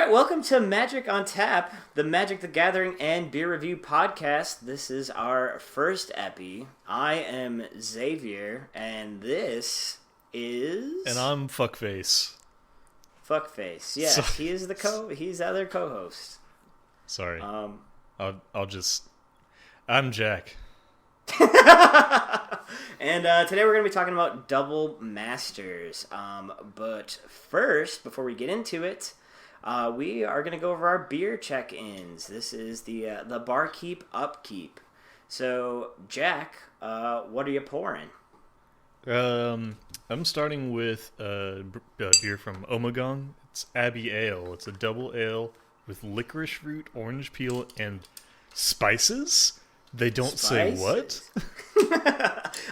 right, welcome to Magic on Tap, the Magic the Gathering and Beer Review podcast. This is our first epi. I am Xavier, and this is... And I'm Fuckface. Fuckface, yes. He is he's the other co-host. Sorry. I'm Jack. And today we're going to be talking about Double Masters. But first, before we get into it, we are going to go over our beer check-ins. This is the Barkeep Upkeep. So, Jack, what are you pouring? I'm starting with a beer from Ommegang. It's Abbey Ale. It's a double ale with licorice root, orange peel, and spices? They don't say what?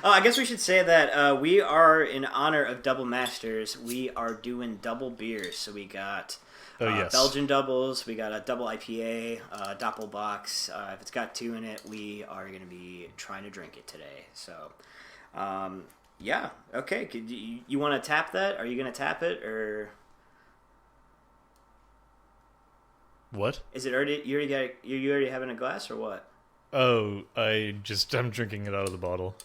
I guess we should say that we are, in honor of Double Masters, we are doing double beers. So we got Belgian Dubbels, we got a Double IPA, Doppelbox. If it's got 2 in it, we are going to be trying to drink it today. So, yeah. Okay. You want to tap that? Are you going to tap it, or... What? Is it already... You already having a glass, or what? Oh, I'm drinking it out of the bottle.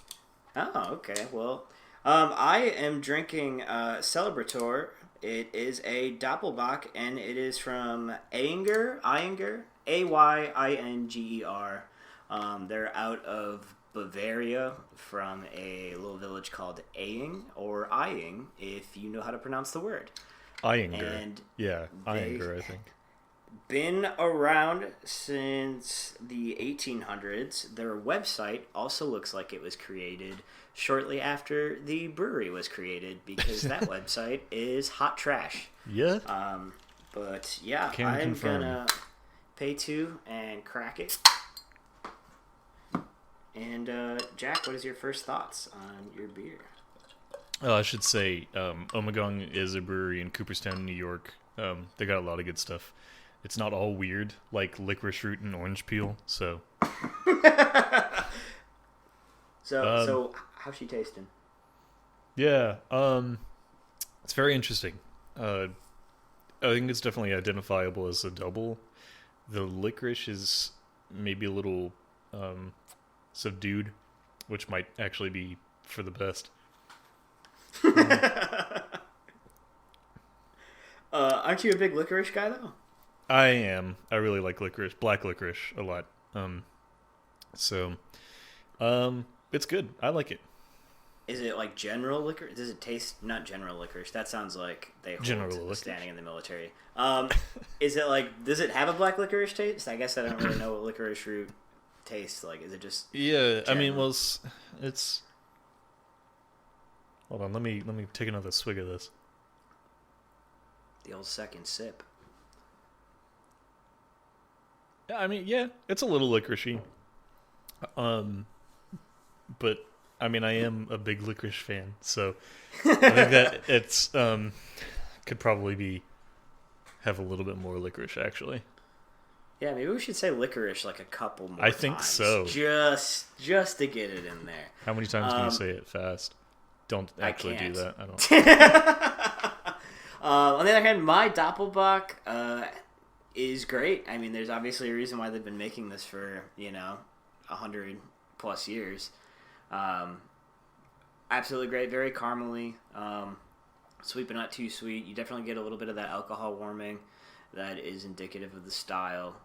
Oh, okay. Well, I am drinking Celebrator. It is a Doppelbock, and it is from Ayinger, Ayinger. They're out of Bavaria, from a little village called Aying, or Eying, if you know how to pronounce the word. Ayinger. And yeah, Ayinger, I think. Been around since the 1800s. Their website also looks like it was created shortly after the brewery was created, because that website is hot trash. Yeah. But yeah, I'm gonna pay 2 and crack it. And Jack, what is your first thoughts on your beer? I should say Ommegang is a brewery in Cooperstown, New York. They got a lot of good stuff. It's not all weird, like licorice root and orange peel, so... So how's she tasting? Yeah, it's very interesting. I think it's definitely identifiable as a double. The licorice is maybe a little subdued, which might actually be for the best. Aren't you a big licorice guy, though? I am. I really like licorice, black licorice, a lot. It's good. I like it. Is it like general licorice? Does it taste not general licorice? That sounds like they hold standing in the military. Is it like? Does it have a black licorice taste? I guess I don't really know what licorice root tastes like. Is it just? Yeah, general? I mean, well, it's. Hold on, let me take another swig of this. The old second sip. I mean, yeah, it's a little licoricey. But I mean, I am a big licorice fan, so I think that it's could probably have a little bit more licorice, actually. Yeah, maybe we should say licorice like a couple more I think times, so. Just to get it in there. How many times can you say it fast? Don't actually do that. I don't. On the other hand, my Doppelbock is great. I mean, there's obviously a reason why they've been making this for 100+ years. Absolutely great, very caramely, sweet but not too sweet. You definitely get a little bit of that alcohol warming that is indicative of the style.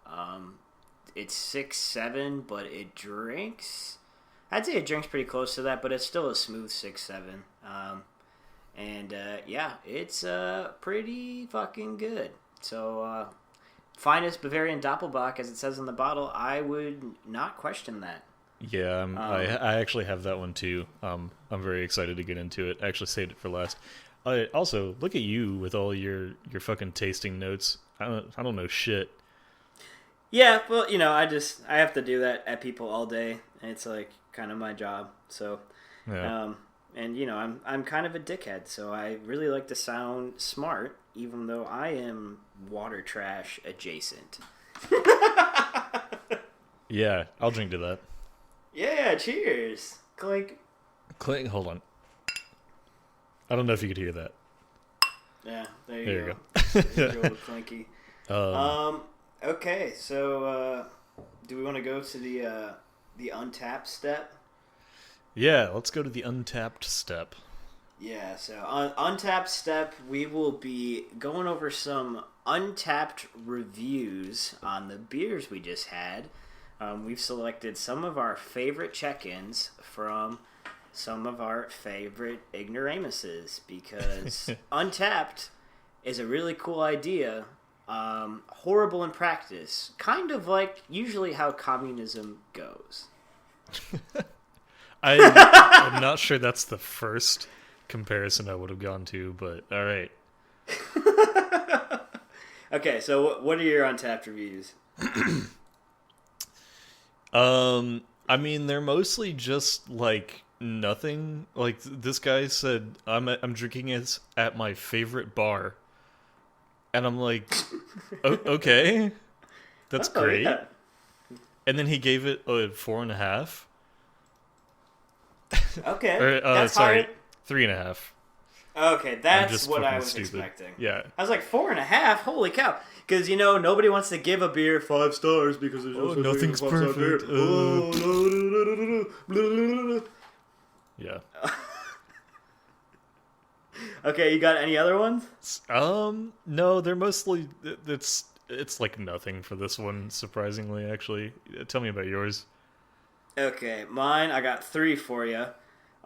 It's 6.7, but it drinks. I'd say it drinks pretty close to that, but it's still a smooth 6.7. Yeah, it's pretty fucking good. So, finest Bavarian Doppelbock, as it says on the bottle, I would not question that. Yeah, I actually have that one too. I'm very excited to get into it. I actually saved it for last. Also, look at you with all your fucking tasting notes. I don't know shit. Yeah, well, I have to do that at people all day, and it's like kind of my job. So, yeah. I'm kind of a dickhead, so I really like to sound smart, even though I am water trash adjacent. Yeah, I'll drink to that. Yeah, cheers. Clink. Clink, hold on. I don't know if you could hear that. Yeah, there you go. Clinky. Okay, so do we want to go to the untapped step? Yeah, let's go to the untapped step. Yeah, so on untapped step, we will be going over some untapped reviews on the beers we just had. We've selected some of our favorite check-ins from some of our favorite ignoramuses because untapped is a really cool idea. Horrible in practice, kind of like usually how communism goes. I'm not sure that's the first comparison I would have gone to, but all right. Okay, so what are your untapped reviews? I mean, they're mostly just like nothing. Like this guy said, I'm drinking it at my favorite bar, and I'm like, okay, that's great. Yeah. And then he gave it a 4.5. Okay, or, sorry, 3.5. Okay, that's what I was expecting. Yeah, I was like 4.5. Holy cow! Because nobody wants to give a beer 5 stars because there's nothing's perfect. Yeah. Okay, you got any other ones? No, they're mostly it's like nothing for this one. Surprisingly, actually, tell me about yours. Okay, mine. I got 3 for you.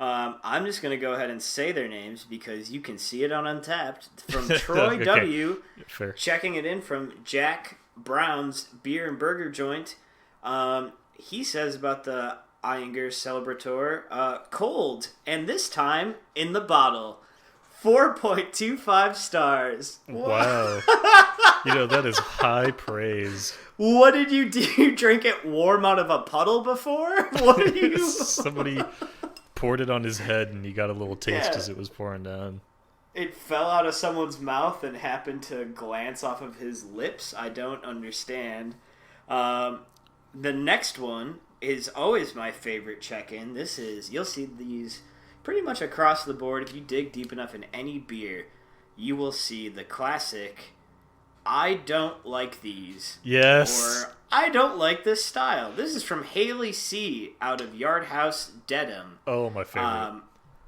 I'm just going to go ahead and say their names because you can see it on Untapped. From Troy okay. W. Fair. Checking it in from Jack Brown's Beer and Burger Joint. He says about the Eyinger Celebrator, cold, and this time in the bottle. 4.25 stars. Wow. That is high praise. What did you do? You drink it warm out of a puddle before? What did you... Somebody poured it on his head and he got a little taste as it was pouring down. It fell out of someone's mouth and happened to glance off of his lips. I don't understand. The next one is always my favorite check-in. You'll see these pretty much across the board. If you dig deep enough in any beer, you will see the classic, I don't like these. Yes. Or I don't like this style. This is from Haley C. out of Yard House Dedham. Oh, my favorite.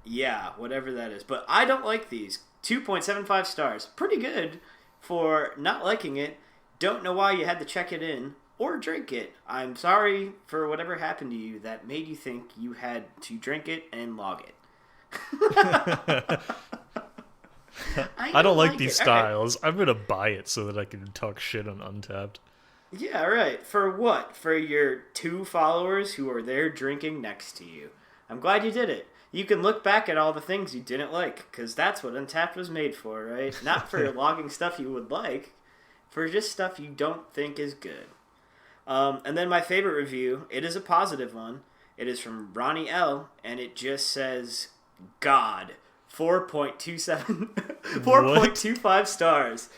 Yeah, whatever that is. But I don't like these. 2.75 stars. Pretty good for not liking it. Don't know why you had to check it in or drink it. I'm sorry for whatever happened to you that made you think you had to drink it and log it. I don't like these styles. Right. I'm going to buy it so that I can talk shit on Untapped. Yeah, right. For what? For your 2 followers who are there drinking next to you. I'm glad you did it. You can look back at all the things you didn't like, because that's what Untapped was made for, right? Not for logging stuff you would like, for just stuff you don't think is good. And then my favorite review, it is a positive one. It is from Ronnie L, and it just says, God, 4.25 stars.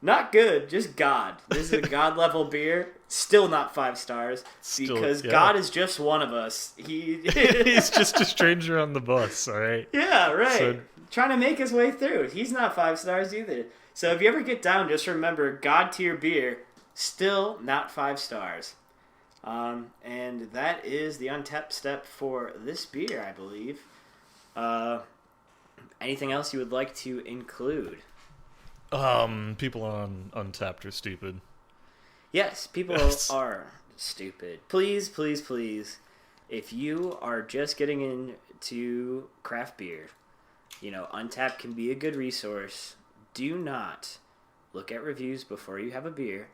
Not good, just God. This is a God level beer. Still not 5 stars because God is just one of us. He's just a stranger on the bus, all right? Yeah, right. So... trying to make his way through. He's not 5 stars either. So if you ever get down, just remember God tier beer, still not 5 stars. And that is the Untapped step for this beer, I believe. Anything else you would like to include? People on Untapped are stupid. Yes, people are stupid. Please, please, please, if you are just getting into craft beer, Untapped can be a good resource. Do not look at reviews before you have a beer,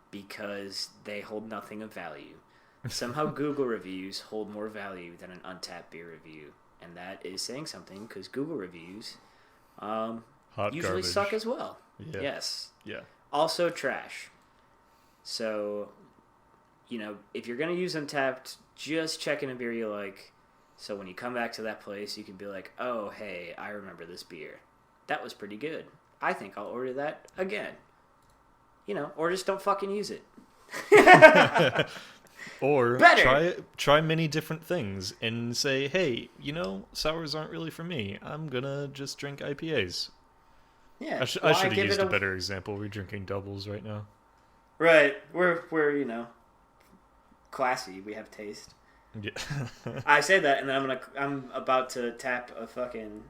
because they hold nothing of value. Somehow Google reviews hold more value than an Untapped beer review, and that is saying something because Google reviews usually garbage. Suck as well. Yeah. Yes. Yeah. Also trash. So, if you're going to use Untapped, just check in a beer you like. So when you come back to that place, you can be like, oh, hey, I remember this beer. That was pretty good. I think I'll order that again. Or just don't fucking use it. Or try many different things and say, hey, sours aren't really for me. I'm going to just drink IPAs. Yeah, I should have used a better example. We're drinking doubles right now. Right. We're classy. We have taste. Yeah. I say that, and then I'm about to tap a fucking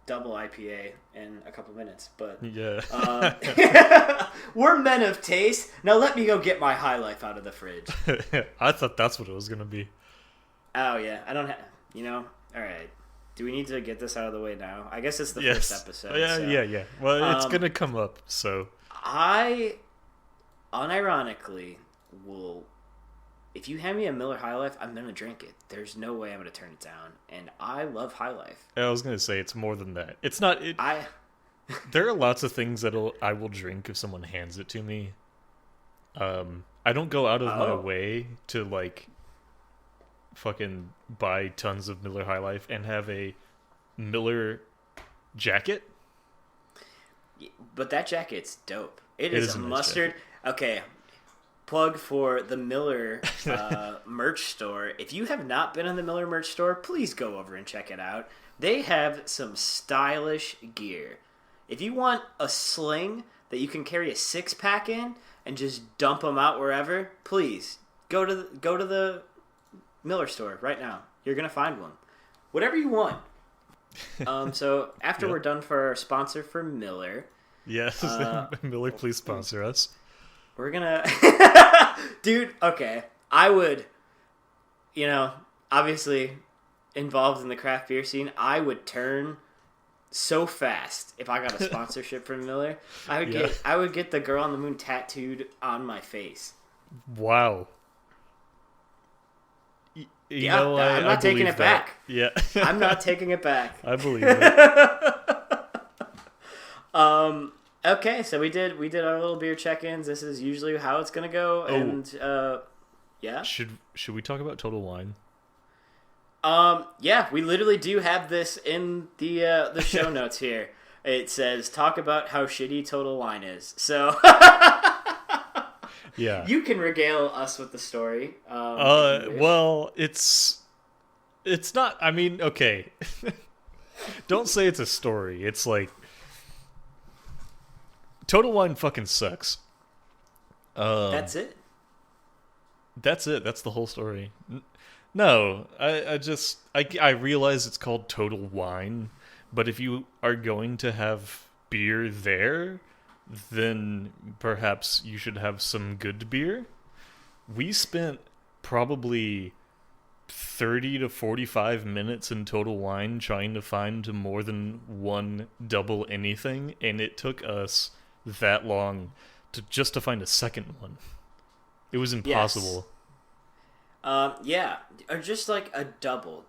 double IPA in a couple minutes, but yeah. We're men of taste. Now let me go get my High Life out of the fridge. I thought that's what it was gonna be. Oh yeah, I don't have. All right. Do we need to get this out of the way now? I guess it's the first episode. Yeah. Well, it's gonna come up, so I unironically will. If you hand me a Miller High Life, I'm gonna drink it. There's no way I'm gonna turn it down, and I love High Life. I was gonna say it's more than that. It's not. There are lots of things that I will drink if someone hands it to me. I don't go out of my way to like fucking buy tons of Miller High Life and have a Miller jacket. But that jacket's dope. It is a mustard. Nice okay. Plug for the Miller merch store. If you have not been in the Miller merch store, please go over and check it out. They have some stylish gear. If you want a sling that you can carry a 6-pack in and just dump them out wherever, please go to the Miller store right now. You're gonna find one. Whatever you want. So after we're done for our sponsor for Miller, yes, Miller, please sponsor us. We're gonna... Dude, okay. I would, obviously involved in the craft beer scene, I would turn so fast if I got a sponsorship from Miller. I would get the Girl on the Moon tattooed on my face. Wow. I'm not taking it back. Yeah. I'm not taking it back. I believe it. Okay, so we did our little beer check-ins. This is usually how it's gonna go, and yeah. Should we talk about Total Wine? Yeah, we literally do have this in the show notes here. It says talk about how shitty Total Wine is. So yeah, you can regale us with the story. Well, it's not. I mean, okay. Don't say it's a story. It's like. Total Wine fucking sucks. That's it? That's it. That's the whole story. No, I realize it's called Total Wine, but if you are going to have beer there, then perhaps you should have some good beer. We spent probably 30 to 45 minutes in Total Wine trying to find more than one double anything, and it took us that long to find a second one. It was impossible. Yes. Or just like a double.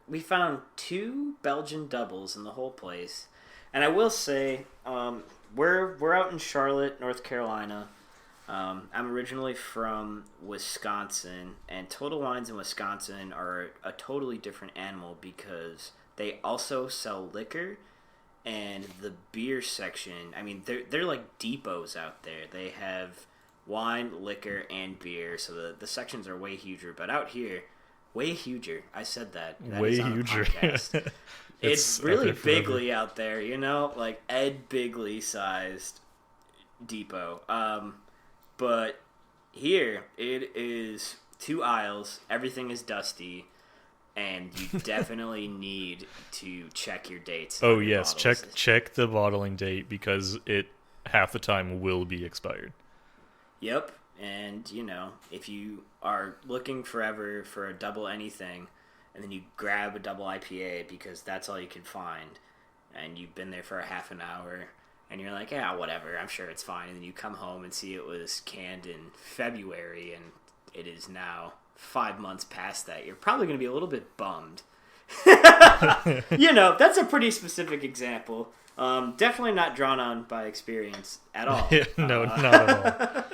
We found 2 Belgian Dubbels in the whole place. And I will say, we're out in Charlotte, North Carolina. I'm originally from Wisconsin, and Total Wines in Wisconsin are a totally different animal because they also sell liquor. And the beer section, I mean, they're like depots out there. They have wine, liquor, and beer, so the sections are way huger. But out here, way huger. I said that. Way huger. It's really bigly out there, like Ed Bigley sized depot. But here it is 2 aisles. Everything is dusty. And you definitely need to check your dates. Oh yes, check the bottling date because it half the time will be expired. Yep, and if you are looking forever for a double anything, and then you grab a double IPA because that's all you can find, and you've been there for a half an hour, and you're like, yeah, whatever, I'm sure it's fine, and then you come home and see it was canned in February, and it is now 5 months past that, you're probably going to be a little bit bummed. That's a pretty specific example. Definitely not drawn on by experience at all. No, not at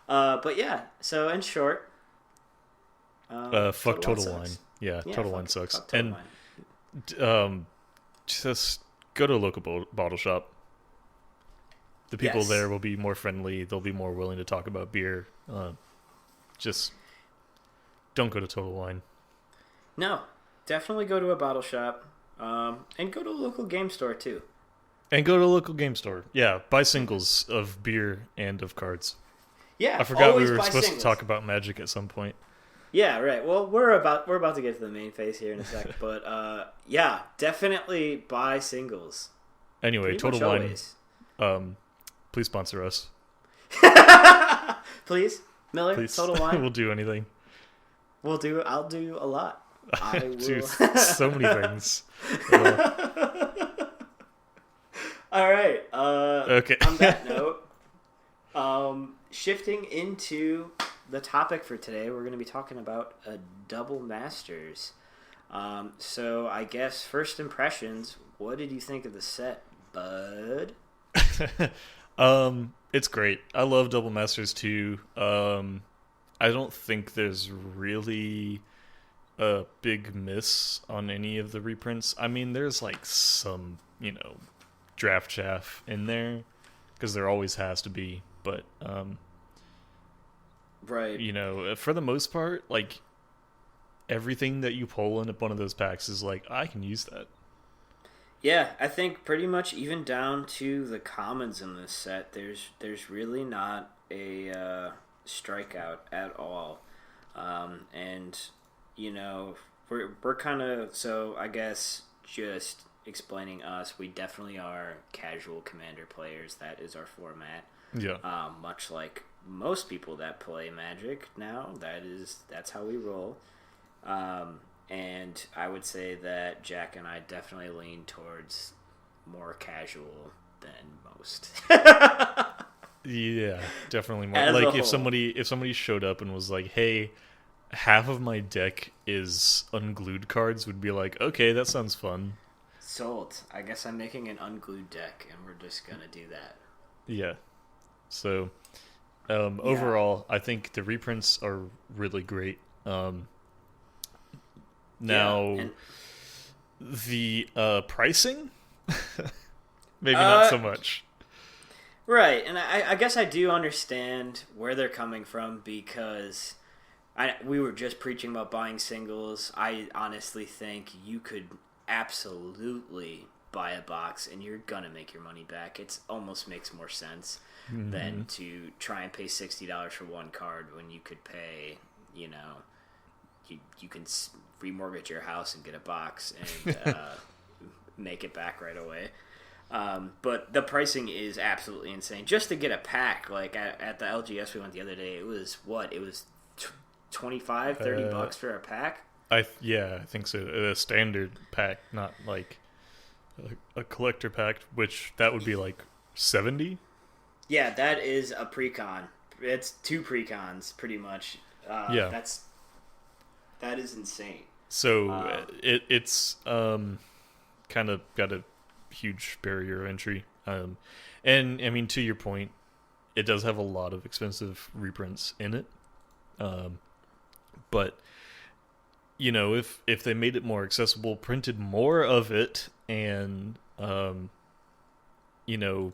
all. But yeah, so in short, fuck Total Wine. Yeah, Total Wine sucks. Total Wine. Just go to a local bottle shop. The people there will be more friendly. They'll be more willing to talk about beer. Just don't go to Total Wine. No, definitely go to a bottle shop. And go to a local game store too. And go to a local game store. Yeah, buy singles of beer and of cards. Yeah, I forgot we were supposed singles. to talk about Magic at some point. Yeah, right. Well, we're about to get to the main phase here in a sec, but yeah, definitely buy singles. Anyway, Total Wine, please sponsor us. Please, Miller. Please. Total Wine. We'll do anything. I'll do a lot. I will do so many things. All right. Okay. On that note, shifting into the topic for today, we're going to be talking about a Double Masters. So I guess first impressions. What did you think of the set, bud? It's great. I love Double Masters too. I don't think there's really a big miss on any of the reprints. I mean, there's like some, draft chaff in there because there always has to be, but right. For the most part, like everything that you pull in one of those packs is like, I can use that. Yeah, I think pretty much even down to the commons in this set, there's really not a strikeout at all, and we're kind of, so I guess just explaining us, we definitely are casual Commander players. That is our format. Yeah. Much like most people that play Magic now, that's how we roll. And I would say that Jack and I definitely lean towards more casual than most. Yeah, definitely more. As like if somebody showed up and was like, "Hey, half of my deck is unglued cards," would be like, "Okay, that sounds fun." Sold. I guess I'm making an unglued deck, and we're just gonna do that. Yeah. So, overall, I think the reprints are really great. Now, the pricing, maybe not so much. Right, and I guess I do understand where they're coming from because we were just preaching about buying singles. I honestly think you could absolutely buy a box and you're gonna make your money back. It almost makes more sense than to try and pay $60 for one card when you could pay, you can remortgage your house and get a box and make it back right away. But the pricing is absolutely insane. Just to get a pack, like at the LGS we went the other day, it was $25-$30 for a pack. I think so. A standard pack, not like a collector pack, which that would be like 70. Yeah, that is a precon. It's 2 precons pretty much. That is insane. So it's kind of got a huge barrier of entry. And I mean, to your point, it does have a lot of expensive reprints in it. But if they made it more accessible, printed more of it, and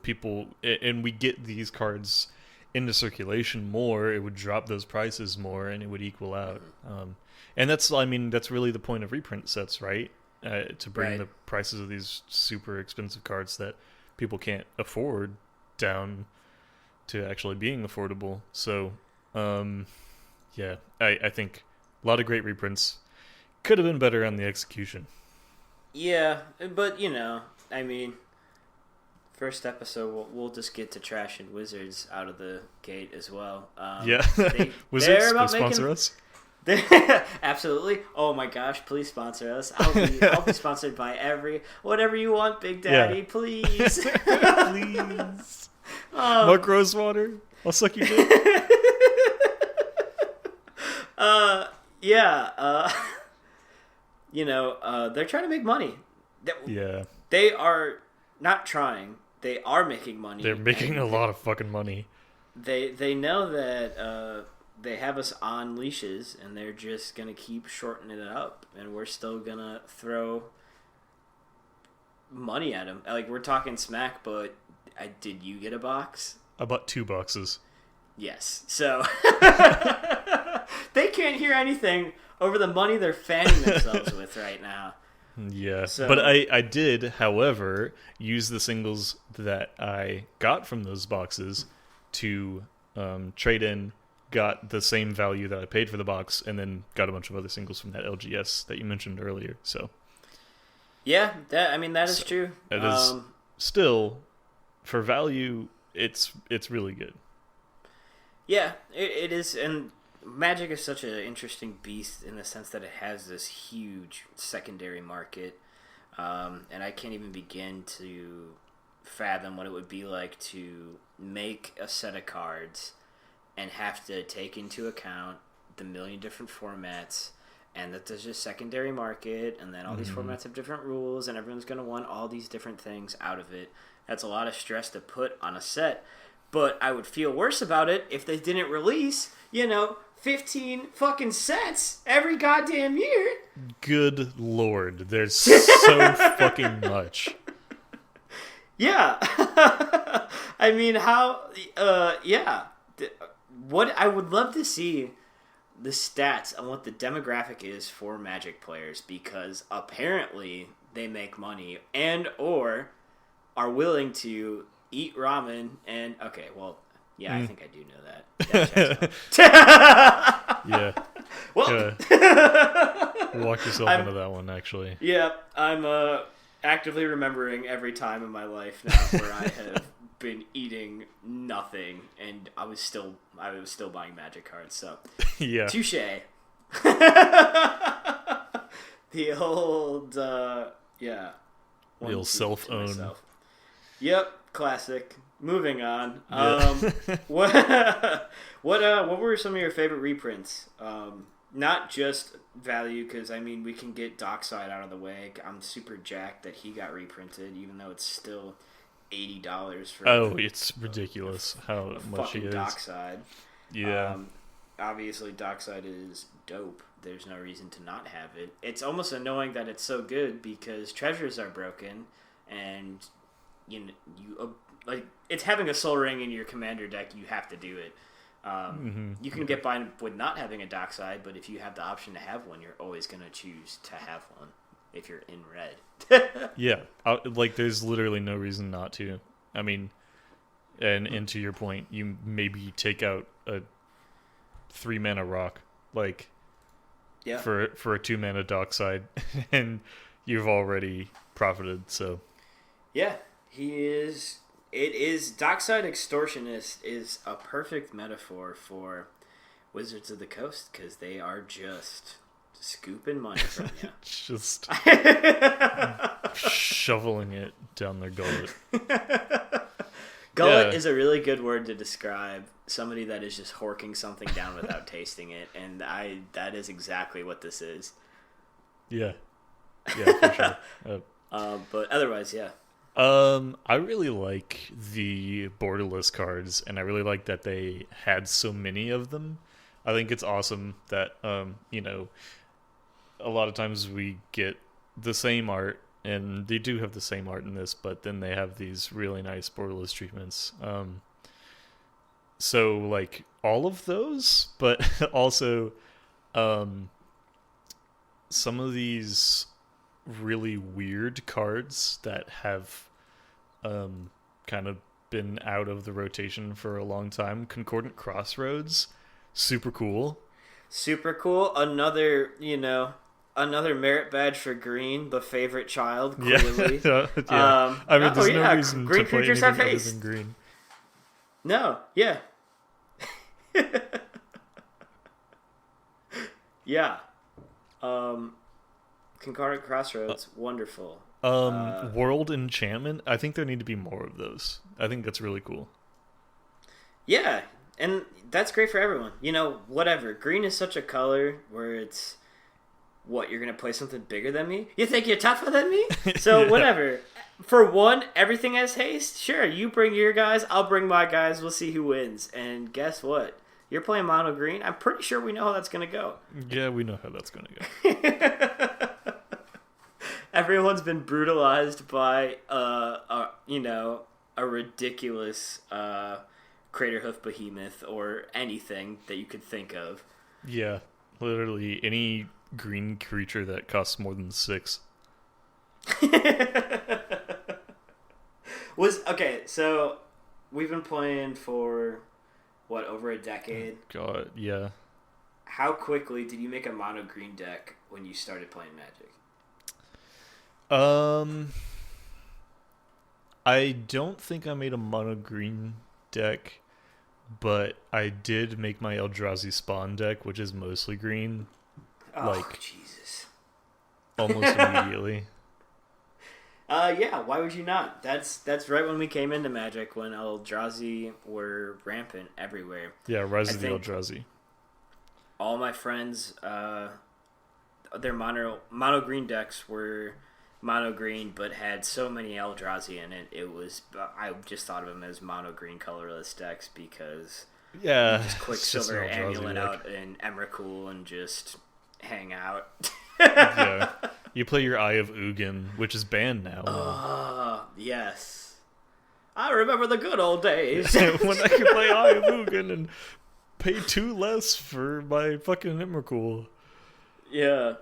people, and we get these cards into circulation more, it would drop those prices more and it would equal out. And that's really the point of reprint sets, right? To bring the prices of these super expensive cards that people can't afford down to actually being affordable. So, I think a lot of great reprints. Could have been better on the execution. Yeah, but first episode we'll just get to Trash and Wizards out of the gate as well. Wizards sponsor us. Absolutely. Oh my gosh, please sponsor us. I'll be sponsored by whatever you want, Big Daddy, please. Please. Mark Rosewater, I'll suck you dick. They're trying to make money. Yeah. They are not trying. They are making money. They're making a lot of fucking money. They know that they have us on leashes, and they're just going to keep shortening it up, and we're still going to throw money at them. Like, we're talking smack, but did you get a box? I bought 2 boxes. Yes. So, they can't hear anything over the money they're fanning themselves with right now. Yeah, so, but I did, however, use the singles that I got from those boxes to trade in, got the same value that I paid for the box, and then got a bunch of other singles from that LGS that you mentioned earlier. So, yeah, that is true. It is still, for value, it's really good. Yeah, it is, and Magic is such an interesting beast in the sense that it has this huge secondary market, and I can't even begin to fathom what it would be like to make a set of cards and have to take into account the million different formats, and that there's a secondary market, and then all these formats have different rules, and everyone's going to want all these different things out of it. That's a lot of stress to put on a set, but I would feel worse about it if they didn't release, 15 fucking sets every goddamn year. Good lord, there's so fucking much. Yeah. I mean, what I would love to see the stats on what the demographic is for Magic players, because apparently they make money and or are willing to eat ramen and I think I do know that. Yeah. Well, walk yourself into that one, actually. Yeah, I'm actively remembering every time in my life now where I have been eating nothing and I was still buying Magic cards. So yeah, touche. The old the old self-own. Yep, classic. Moving on. What were some of your favorite reprints? Not just value, because we can get Dockside out of the way. I'm super jacked that he got reprinted, even though it's still $80 for. Oh, it's ridiculous how much he is. Dockside. Yeah. Obviously, Dockside is dope. There's no reason to not have it. It's almost annoying that it's so good because treasures are broken, and it's having a Soul Ring in your commander deck. You have to do it. You can get by with not having a Dockside, but if you have the option to have one, you're always going to choose to have one if you're in red. Yeah, there's literally no reason not to. And to your point, you maybe take out a 3-mana rock, for a 2-mana Dockside, and you've already profited. So, yeah, he is. It is Dockside Extortionist is a perfect metaphor for Wizards of the Coast because they are just scooping money from you. Just shoveling it down their gullet. Gullet is a really good word to describe somebody that is just horking something down without tasting it, and that is exactly what this is. Yeah. Yeah, for sure. But otherwise, yeah. I really like the borderless cards, and I really like that they had so many of them. I think it's awesome that, a lot of times we get the same art, and they do have the same art in this, but then they have these really nice borderless treatments. So, all of those, but also, some of these really weird cards that have kind of been out of the rotation for a long time. Concordant Crossroads, super cool. Another merit badge for green, the favorite child, clearly. Yeah. There's no reason green to play creatures anything have other haste. than green. No, yeah. Yeah. Concordant Crossroads, wonderful. World Enchantment, I think there need to be more of those. I think that's really cool. Yeah, and that's great for everyone. Whatever. Green is such a color where it's, what, you're going to play something bigger than me? You think you're tougher than me? So yeah. Whatever. For one, everything has haste. Sure, you bring your guys, I'll bring my guys, we'll see who wins. And guess what? You're playing mono green. I'm pretty sure we know how that's going to go. Yeah, we know how that's going to go. Everyone's been brutalized by a ridiculous Craterhoof Behemoth or anything that you could think of. Yeah, literally any green creature that costs more than 6. Okay, so we've been playing for what, over a decade? God, yeah. How quickly did you make a mono green deck when you started playing Magic? I don't think I made a mono green deck, but I did make my Eldrazi spawn deck, which is mostly green. Oh, Jesus. Almost immediately. Yeah, why would you not? That's right when we came into Magic, when Eldrazi were rampant everywhere. Yeah, Rise of the Eldrazi. All my friends, their mono green decks were mono green, but had so many Eldrazi in it. I just thought of them as mono green colorless decks because you just Quicksilver Amulet out in Emrakul and just hang out. Yeah, you play your Eye of Ugin, which is banned now. Yes. I remember the good old days when I could play Eye of Ugin and pay 2 less for my fucking Emrakul. Yeah.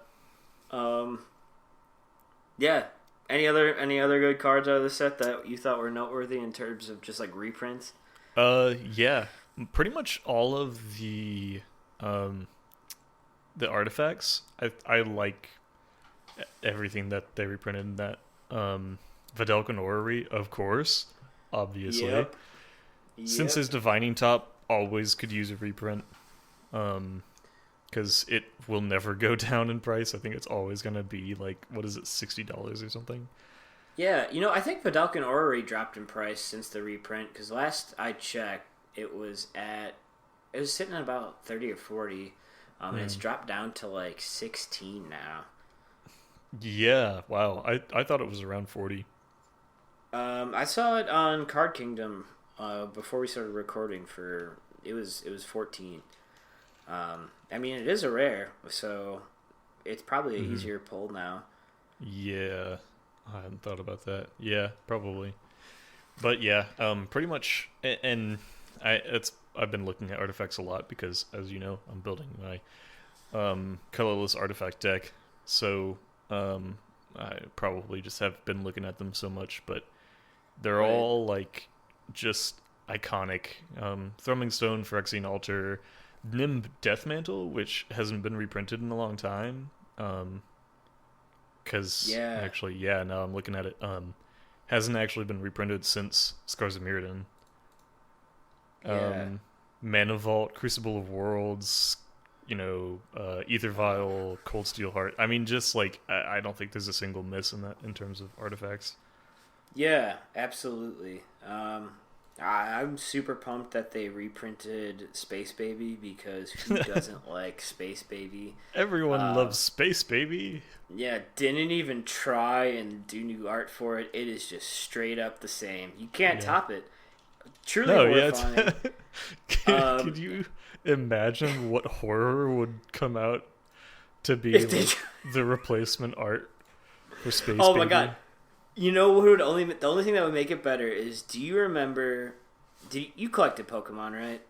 Yeah. Any other good cards out of the set that you thought were noteworthy in terms of just like reprints? Yeah. Pretty much all of the artifacts. I like everything that they reprinted in that. Videlcan Orrery, of course, obviously. Yep. Since his Divining Top always could use a reprint, because it will never go down in price. I think it's always going to be like, what is it, $60 or something? Yeah, I think Videlcan Orrery dropped in price since the reprint, because last I checked, it was sitting at about 30 or 40, and it's dropped down to like 16 now. Yeah, wow. I thought it was around 40. I saw it on Card Kingdom before we started recording. It was 14. I mean, it is a rare, so it's probably an easier pull now. Yeah, I hadn't thought about that. Yeah, probably. But yeah, pretty much, and I've been looking at artifacts a lot because, as you know, I'm building my colorless artifact deck. So I probably just have been looking at them so much, but they're all like just iconic. Thrumming Stone, Phyrexian Altar, Nimb Deathmantle, which hasn't been reprinted in a long time. Because now I'm looking at it. Hasn't actually been reprinted since Scars of Mirrodin. Mana Vault, Crucible of Worlds, Ether Vial, Cold Steel Heart. I mean, just like I don't think there's a single miss in that in terms of artifacts. Yeah, absolutely. I'm super pumped that they reprinted Space Baby, because who doesn't like Space Baby? Everyone loves Space Baby. Yeah, didn't even try and do new art for it. It is just straight up the same. You can't top it. Truly horrifying. Could you imagine what horror would come out to be like the replacement art for Space Baby? Oh my god. You know what would the only thing that would make it better is, do you remember, you collected Pokemon, right?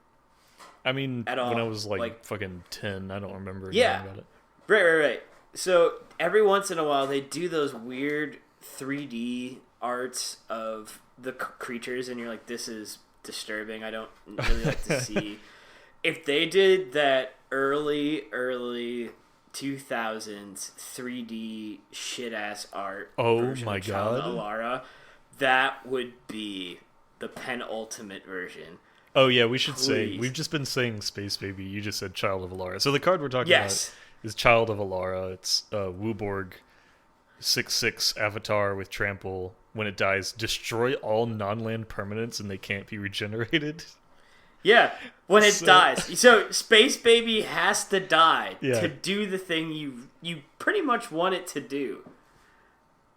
I mean, when I was like fucking 10, I don't remember anything about it. Right. So every once in a while they do those weird 3D arts of the creatures, and you're like, this is disturbing. I don't really like to see. If they did that early 2000s 3D shit ass art. Oh my god, Alara, that would be the penultimate version. Oh yeah, we should say we've just been saying Space Baby. You just said Child of Alara. So the card we're talking about is Child of Alara. It's Wooborg, 6/6 avatar with trample. When it dies, destroy all non-land permanents and they can't be regenerated. Yeah, when it dies. So Space Baby has to die to do the thing you pretty much want it to do.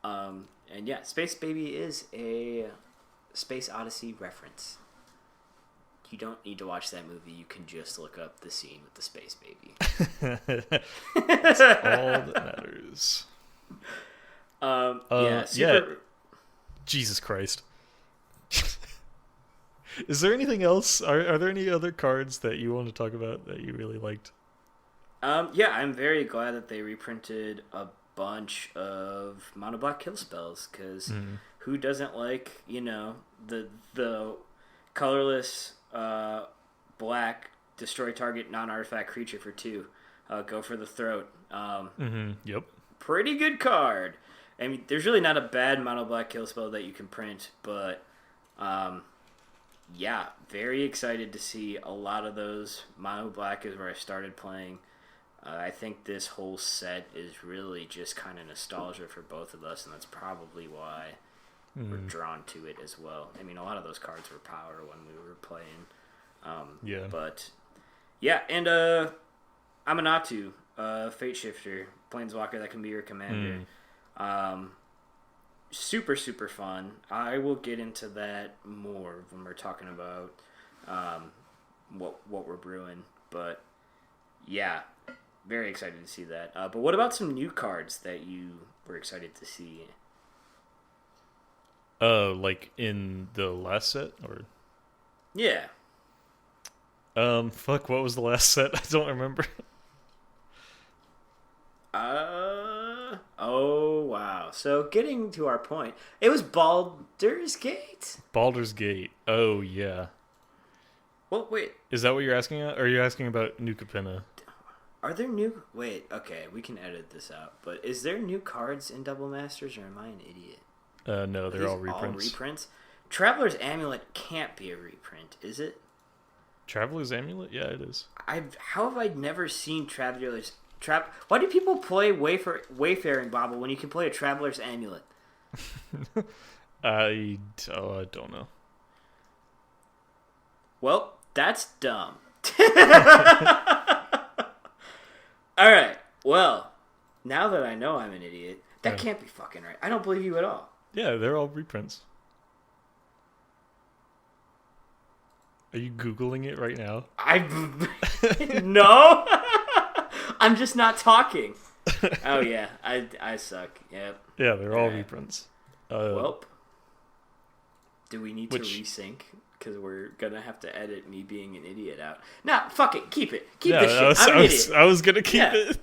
And yeah, Space Baby is a Space Odyssey reference. You don't need to watch that movie. You can just look up the scene with the Space Baby. That's all that matters. Jesus Christ. Is there anything else? Are there any other cards that you want to talk about that you really liked? Yeah, I'm very glad that they reprinted a bunch of mono black kill spells, because who doesn't like, the colorless black destroy target non-artifact creature for 2. Go for the throat. Yep. Pretty good card. I mean, there's really not a bad mono black kill spell that you can print, but yeah, very excited to see a lot of those. Mono black is where I started playing. I think this whole set is really just kind of nostalgia for both of us, and that's probably why we're drawn to it as well. I mean, a lot of those cards were power when we were playing. Yeah. But, yeah, and Amanatu, Fate Shifter, Planeswalker that can be your commander. Super, super fun. I will get into that more when we're talking about what we're brewing. But, yeah, very excited to see that. But what about some new cards that you were excited to see? Like in the last set, or? Yeah. Fuck, what was the last set? I don't remember. Oh, wow. So, getting to our point, it was Baldur's Gate? Baldur's Gate. Oh, yeah. Well, wait. Is that what you're asking about? Or are you asking about New Capenna? Are there new... Wait, okay, we can edit this out. But is there new cards in Double Masters, or am I an idiot? No, they're all reprints. All reprints? Traveler's Amulet can't be a reprint, is it? Traveler's Amulet? Yeah, it is. How have I never seen Traveler's... Why do people play Wayfaring Bobble when you can play a Traveler's Amulet? I don't know. Well, that's dumb. Alright, well, now that I know I'm an idiot, that can't be fucking right. I don't believe you at all. Yeah, they're all reprints. Are you Googling it right now? No! I'm just not talking. Oh, yeah. I suck. Yep. Yeah, they're all reprints. Welp. Do we need to resync? Because we're going to have to edit me being an idiot out. Nah, fuck it. Keep it. Keep this shit. I'm an idiot. I was going to keep it.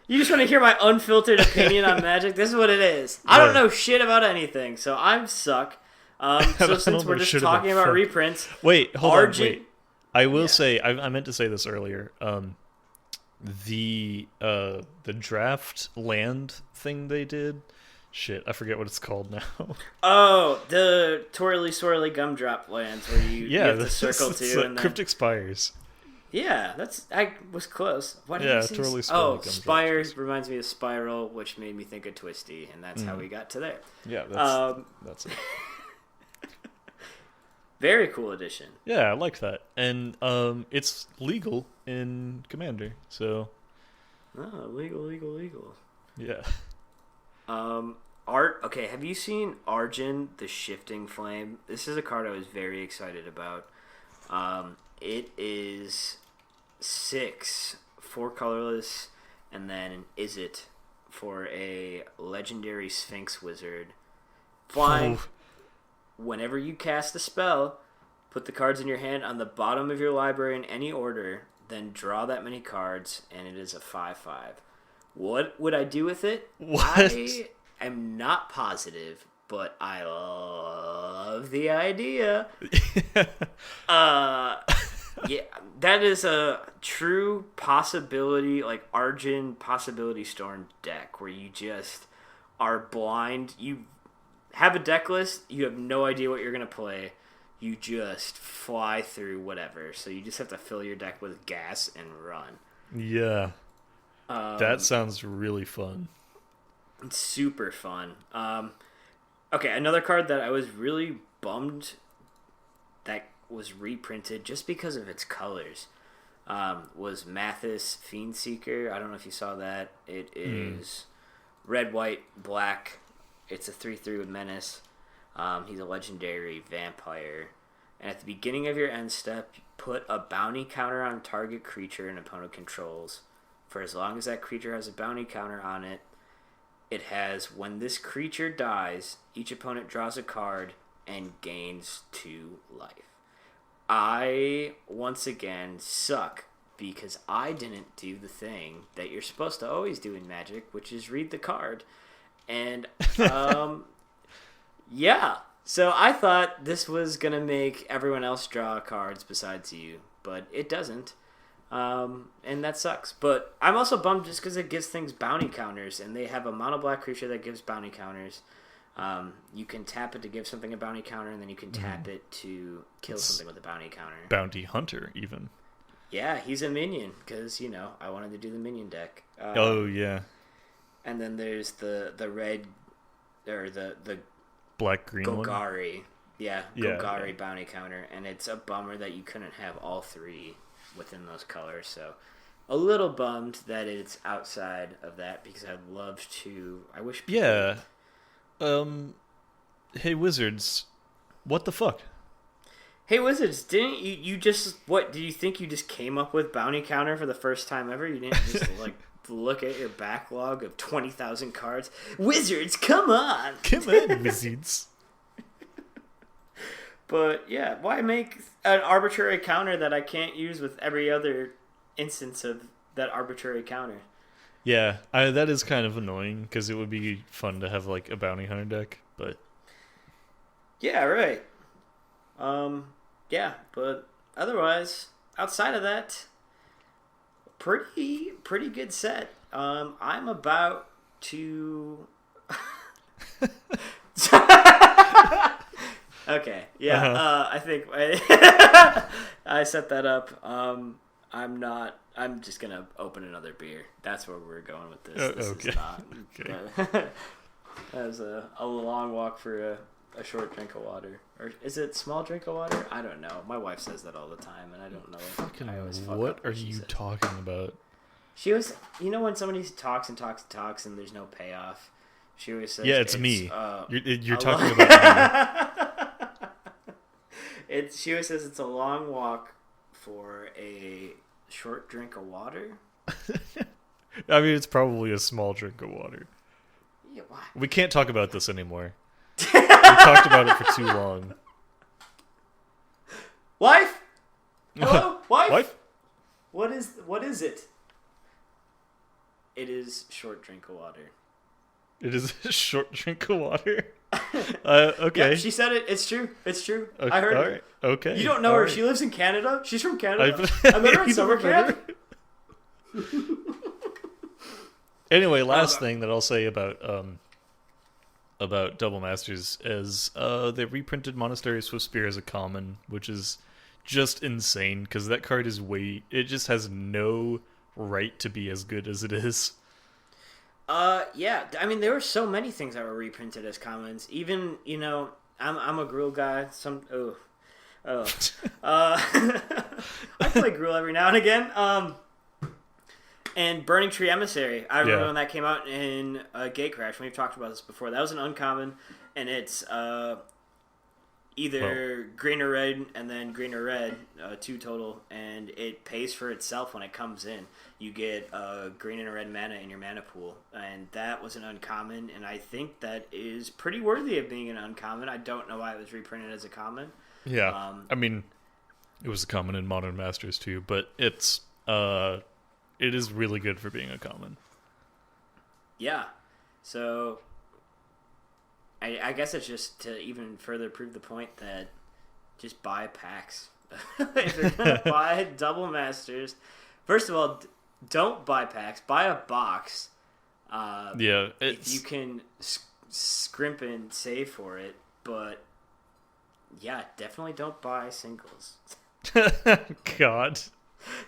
You just want to hear my unfiltered opinion on Magic? This is what it is. I don't know shit about anything, so I'm suck. So since we're just talking about reprints... Wait, hold on. Wait. I will say, I meant to say this earlier. The draft land thing they did, shit, I forget what it's called now. Oh, the twirly swirly gumdrop lands where you have to circle to and then... Cryptic Spires. Yeah, I was close. What did you say? Twirly swirly. Oh, Spires reminds me of Spiral, which made me think of Twisty, and that's how we got to there. Yeah, that's it. Very cool addition. Yeah, I like that. And it's legal in Commander, so... Oh, legal. Yeah. Art, okay, have you seen Arjun, the Shifting Flame? This is a card I was very excited about. It is 6, 4 colorless, and then an Izzet for a legendary Sphinx Wizard. Flying... Whenever you cast a spell, put the cards in your hand on the bottom of your library in any order, then draw that many cards, and it is a 5/5. What would I do with it? What? I am not positive, but I love the idea. Yeah, that is a true possibility, like Arjun Possibility Storm deck, where you just are blind. You have a deck list, you have no idea what you're going to play. You just fly through whatever. So you just have to fill your deck with gas and run. Yeah. That sounds really fun. It's super fun. Okay, another card that I was really bummed that was reprinted just because of its colors was Mathis Fiendseeker. I don't know if you saw that. It is red, white, black. It's a 3/3 with Menace. He's a legendary vampire. And at the beginning of your end step, put a bounty counter on target creature an opponent controls. For as long as that creature has a bounty counter on it, it has, when this creature dies, each opponent draws a card and gains 2 life. I, once again, suck because I didn't do the thing that you're supposed to always do in Magic, which is read the card. And, yeah. So I thought this was going to make everyone else draw cards besides you, but it doesn't. And that sucks. But I'm also bummed just because it gives things bounty counters, and they have a mono black creature that gives bounty counters. You can tap it to give something a bounty counter, and then you can tap it to kill something with a bounty counter. Bounty hunter, even. Yeah, he's a minion, because, I wanted to do the minion deck. Oh, yeah. And then there's the red, or the black-green Golgari. one? Yeah, Golgari bounty counter, and it's a bummer that you couldn't have all three within those colors, so a little bummed that it's outside of that, because I'd love to. I wish people... Yeah. Hey, Wizards, what the fuck? Hey, Wizards, didn't you just... What, do you think you just came up with bounty counter for the first time ever? You didn't just, look at your backlog of 20,000 cards? Wizards, come on! Come on, Wizards. But, yeah, why make an arbitrary counter that I can't use with every other instance of that arbitrary counter? Yeah, that is kind of annoying, because it would be fun to have, a bounty hunter deck, but... Yeah, right. Yeah, but otherwise, outside of that, pretty good set. I'm about to... Okay, yeah, I think I set that up. I'm just gonna open another beer. That's where we're going with this. This okay. is not. Okay. That was a long walk for a short drink of water. Or is it small drink of water? I don't know. My wife says that all the time, and I don't know. Fucking what are you talking about? She was, when somebody talks and talks and talks and there's no payoff, she always says, "Yeah, it's me." You're talking about me. She always says it's a long walk for a short drink of water. I mean, it's probably a small drink of water. Yeah, why? We can't talk about this anymore. We talked about it for too long. Wife? Hello? Wife? Wife? What is it? It is short drink of water. It is a short drink of water? Okay. Yeah, she said it. It's true. It's true. Okay. I heard all it. Right. Okay. You don't know her. Right. She lives in Canada. She's from Canada. I met her at summer camp. Anyway, last thing that I'll say about Double Masters is they reprinted Monastery of Swiftspear as a common, which is just insane because that card is it just has no right to be as good as it is. Yeah. I mean, there were so many things that were reprinted as commons. Even, I'm a Gruul guy. I play Gruul every now and again. And Burning Tree Emissary. I remember when that came out in Gatecrash. We've talked about this before. That was an uncommon, and it's either green or red, and then green or red, 2 total, and it pays for itself when it comes in. You get green and a red mana in your mana pool, and that was an uncommon, and I think that is pretty worthy of being an uncommon. I don't know why it was reprinted as a common. Yeah, I mean, it was a common in Modern Masters too, but it is really good for being a common. Yeah, so I guess it's just to even further prove the point that just buy packs. If you're going to buy Double Masters, first of all, don't buy packs. Buy a box. If you can scrimp and save for it. But, yeah, definitely don't buy singles. God.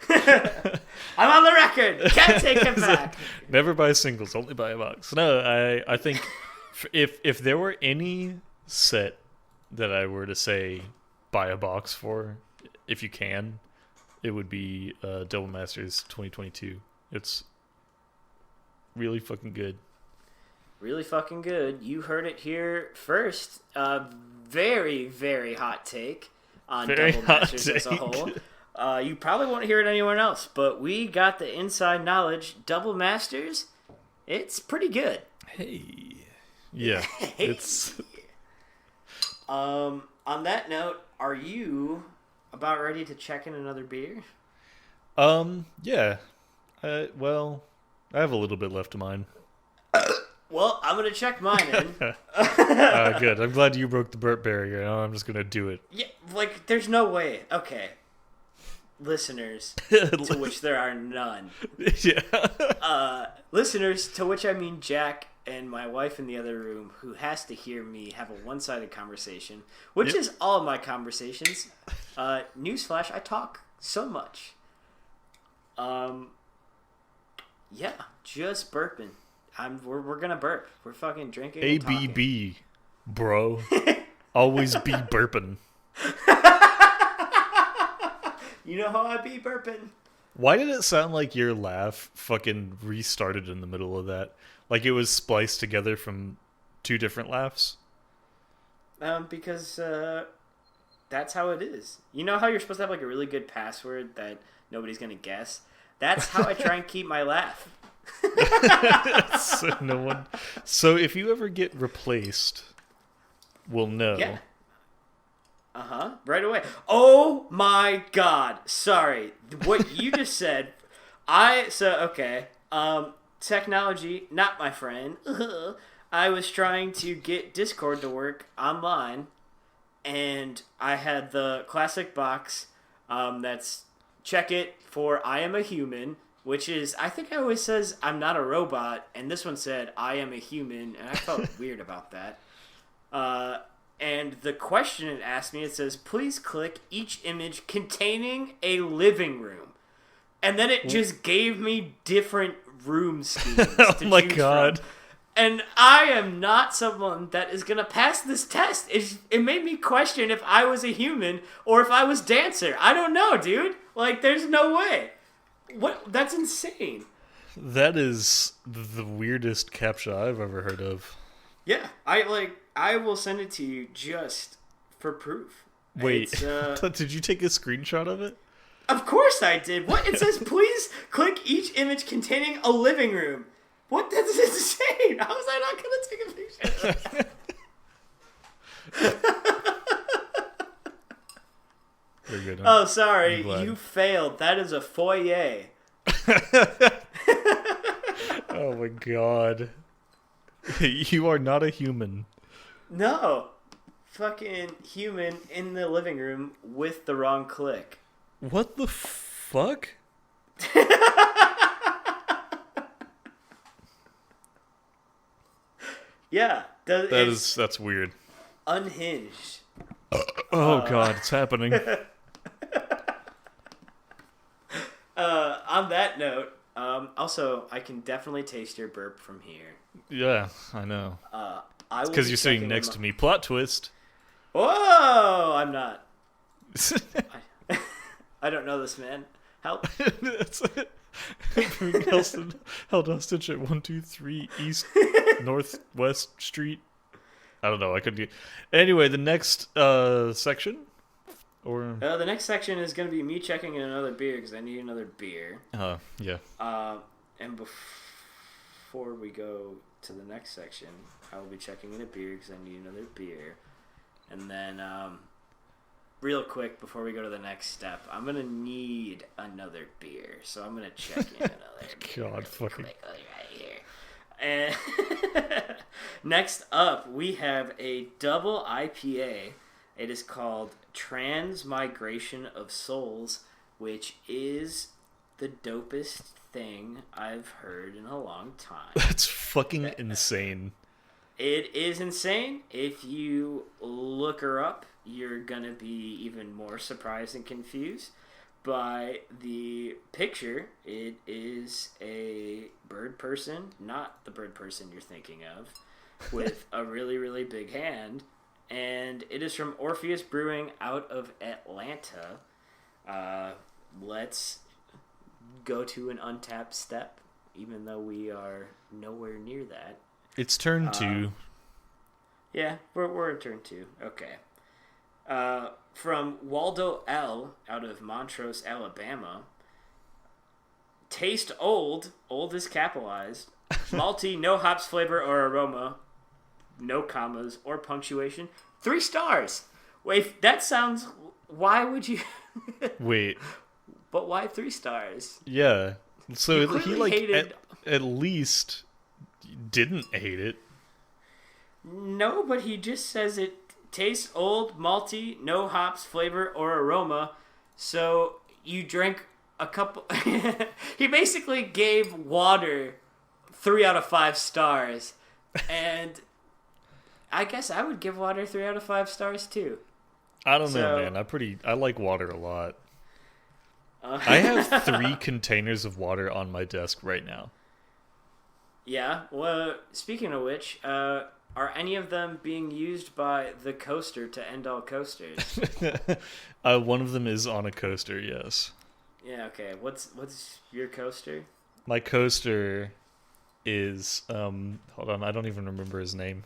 I'm on the record. Can't take it back. Never buy singles. Only buy a box. No, I think if there were any set that I were to say buy a box for, if you can, it would be Double Masters 2022. It's really fucking good. Really fucking good. You heard it here first. Very, very hot take on Double Masters as a whole. You probably won't hear it anywhere else, but we got the inside knowledge. Double Masters, it's pretty good. Hey. Yeah. It's on that note, are you about ready to check in another beer? Yeah. Well, I have a little bit left of mine. Well, I'm gonna check mine in. Good. I'm glad you broke the burp barrier. Now I'm just gonna do it. Yeah, like, there's no way. Okay. Listeners, to which there are none. Yeah. Listeners, to which I mean Jack and my wife in the other room, who has to hear me have a one-sided conversation, which is all of my conversations. Newsflash, I talk so much. Yeah, just burping. We're gonna burp. We're fucking drinking. ABB, bro. Always be burping. You know how I be burping. Why did it sound like your laugh fucking restarted in the middle of that? Like it was spliced together from two different laughs? Because that's how it is. You know how you're supposed to have like a really good password that nobody's gonna guess? That's how I try and keep my laugh. So if you ever get replaced, we'll know. Yeah. Right away. Oh my god. Sorry. What you just said. Okay. Technology, not my friend. I was trying to get Discord to work online, and I had the classic box that's check it for I am a human, which is, I think it always says I'm not a robot, and this one said I am a human, and I felt weird about that. And the question it asked me, it says, please click each image containing a living room. And then it just gave me different room schemes oh my god. from. And I am not someone that is going to pass this test. It made me question if I was a human or if I was Dancer. I don't know, dude. Like, there's no way. What? That's insane. That is the weirdest CAPTCHA I've ever heard of. Yeah, I will send it to you just for proof. Wait, did you take a screenshot of it? Of course I did. What? It says, please click each image containing a living room. What? That's insane. How was I not going to take a picture of that? You're good, huh? Oh, sorry. You failed. That is a foyer. Oh my god. You are not a human. No. Fucking human in the living room with the wrong click. What the fuck? Yeah. That's weird. Unhinged. Oh god, it's happening. On that note, also, I can definitely taste your burp from here. Yeah, I know. It's because you're sitting next to me. Plot twist. Whoa! I'm not. I don't know this man. Help. That's it. Held hostage at 123 East Northwest Street. I don't know. I couldn't get. Anyway, the next section, or the next section is going to be me checking in another beer because I need another beer. Yeah. And before we go to the next section, I will be checking in a beer because I need another beer, and then real quick before we go to the next step, I'm gonna need another beer, so I'm gonna check in another beer. God, fucking right here. And next up, we have a double IPA. It is called Transmigration of Souls, which is the dopest thing I've heard in a long time. That's fucking insane. It is insane. If you look her up, you're gonna be even more surprised and confused by the picture. It is a bird person, not the bird person you're thinking of, with a really, really big hand. And it is from Orpheus Brewing out of Atlanta. Let's go to an untapped step, even though we are nowhere near that. It's turn 2. Yeah, we're in turn 2. Okay. From Waldo L. out of Montrose, Alabama. Taste old. Old is capitalized. Malty, no hops, flavor, or aroma. No commas or punctuation. 3 stars. Wait, that sounds... Why would you... Wait. But why 3 stars? Yeah. So he like hated... at least didn't hate it. No, but he just says it tastes old, malty, no hops, flavor, or aroma. So you drink a couple... He basically gave water 3 out of 5 stars. And I guess I would give water 3 out of 5 stars too. I don't know, man. I like water a lot. I have 3 containers of water on my desk right now. Yeah. Well, speaking of which, are any of them being used by the coaster to end all coasters? One of them is on a coaster, yes. Yeah, okay. What's your coaster? My coaster is hold on, I don't even remember his name.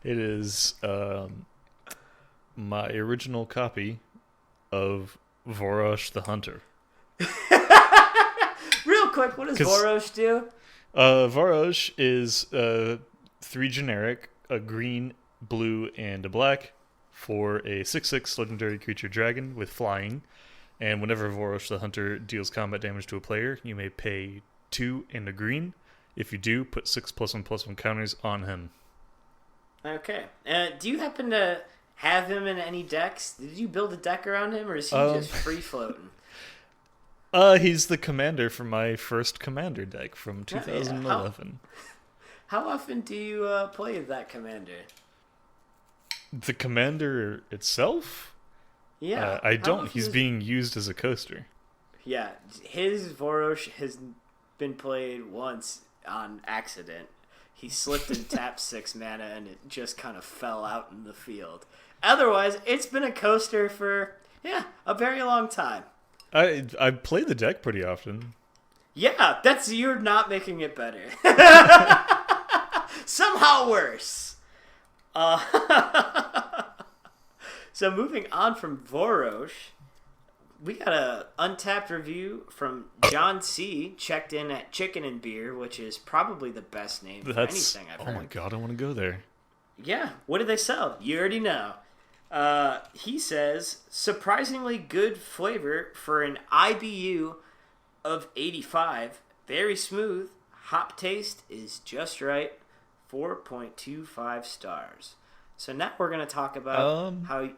It is my original copy of Vorosh the Hunter. Real quick, what does Vorosh do? Vorosh is 3 generic, a green, blue, and a black for a 6/6 legendary creature dragon with flying. And whenever Vorosh the Hunter deals combat damage to a player, you may pay 2 and a green. If you do, put 6+1/+1 counters on him. Okay. Do you happen to have him in any decks? Did you build a deck around him, or is he just free floating? He's the commander for my first commander deck from 2011. How often do you play that commander? The commander itself? Yeah. I don't. He's being used as a coaster. Yeah. His Vorosh has been played once on accident. He slipped and tapped 6 mana, and it just kind of fell out in the field. Otherwise, it's been a coaster for, a very long time. I play the deck pretty often. Yeah, you're not making it better. Somehow worse. So moving on from Vorosh, we got a untapped review from John C. Checked in at Chicken and Beer, which is probably the best name for anything I've heard. Oh my god, I want to go there. Yeah, what do they sell? You already know. He says, surprisingly good flavor for an IBU of 85. Very smooth. Hop taste is just right. 4.25 stars. So now we're going to talk about how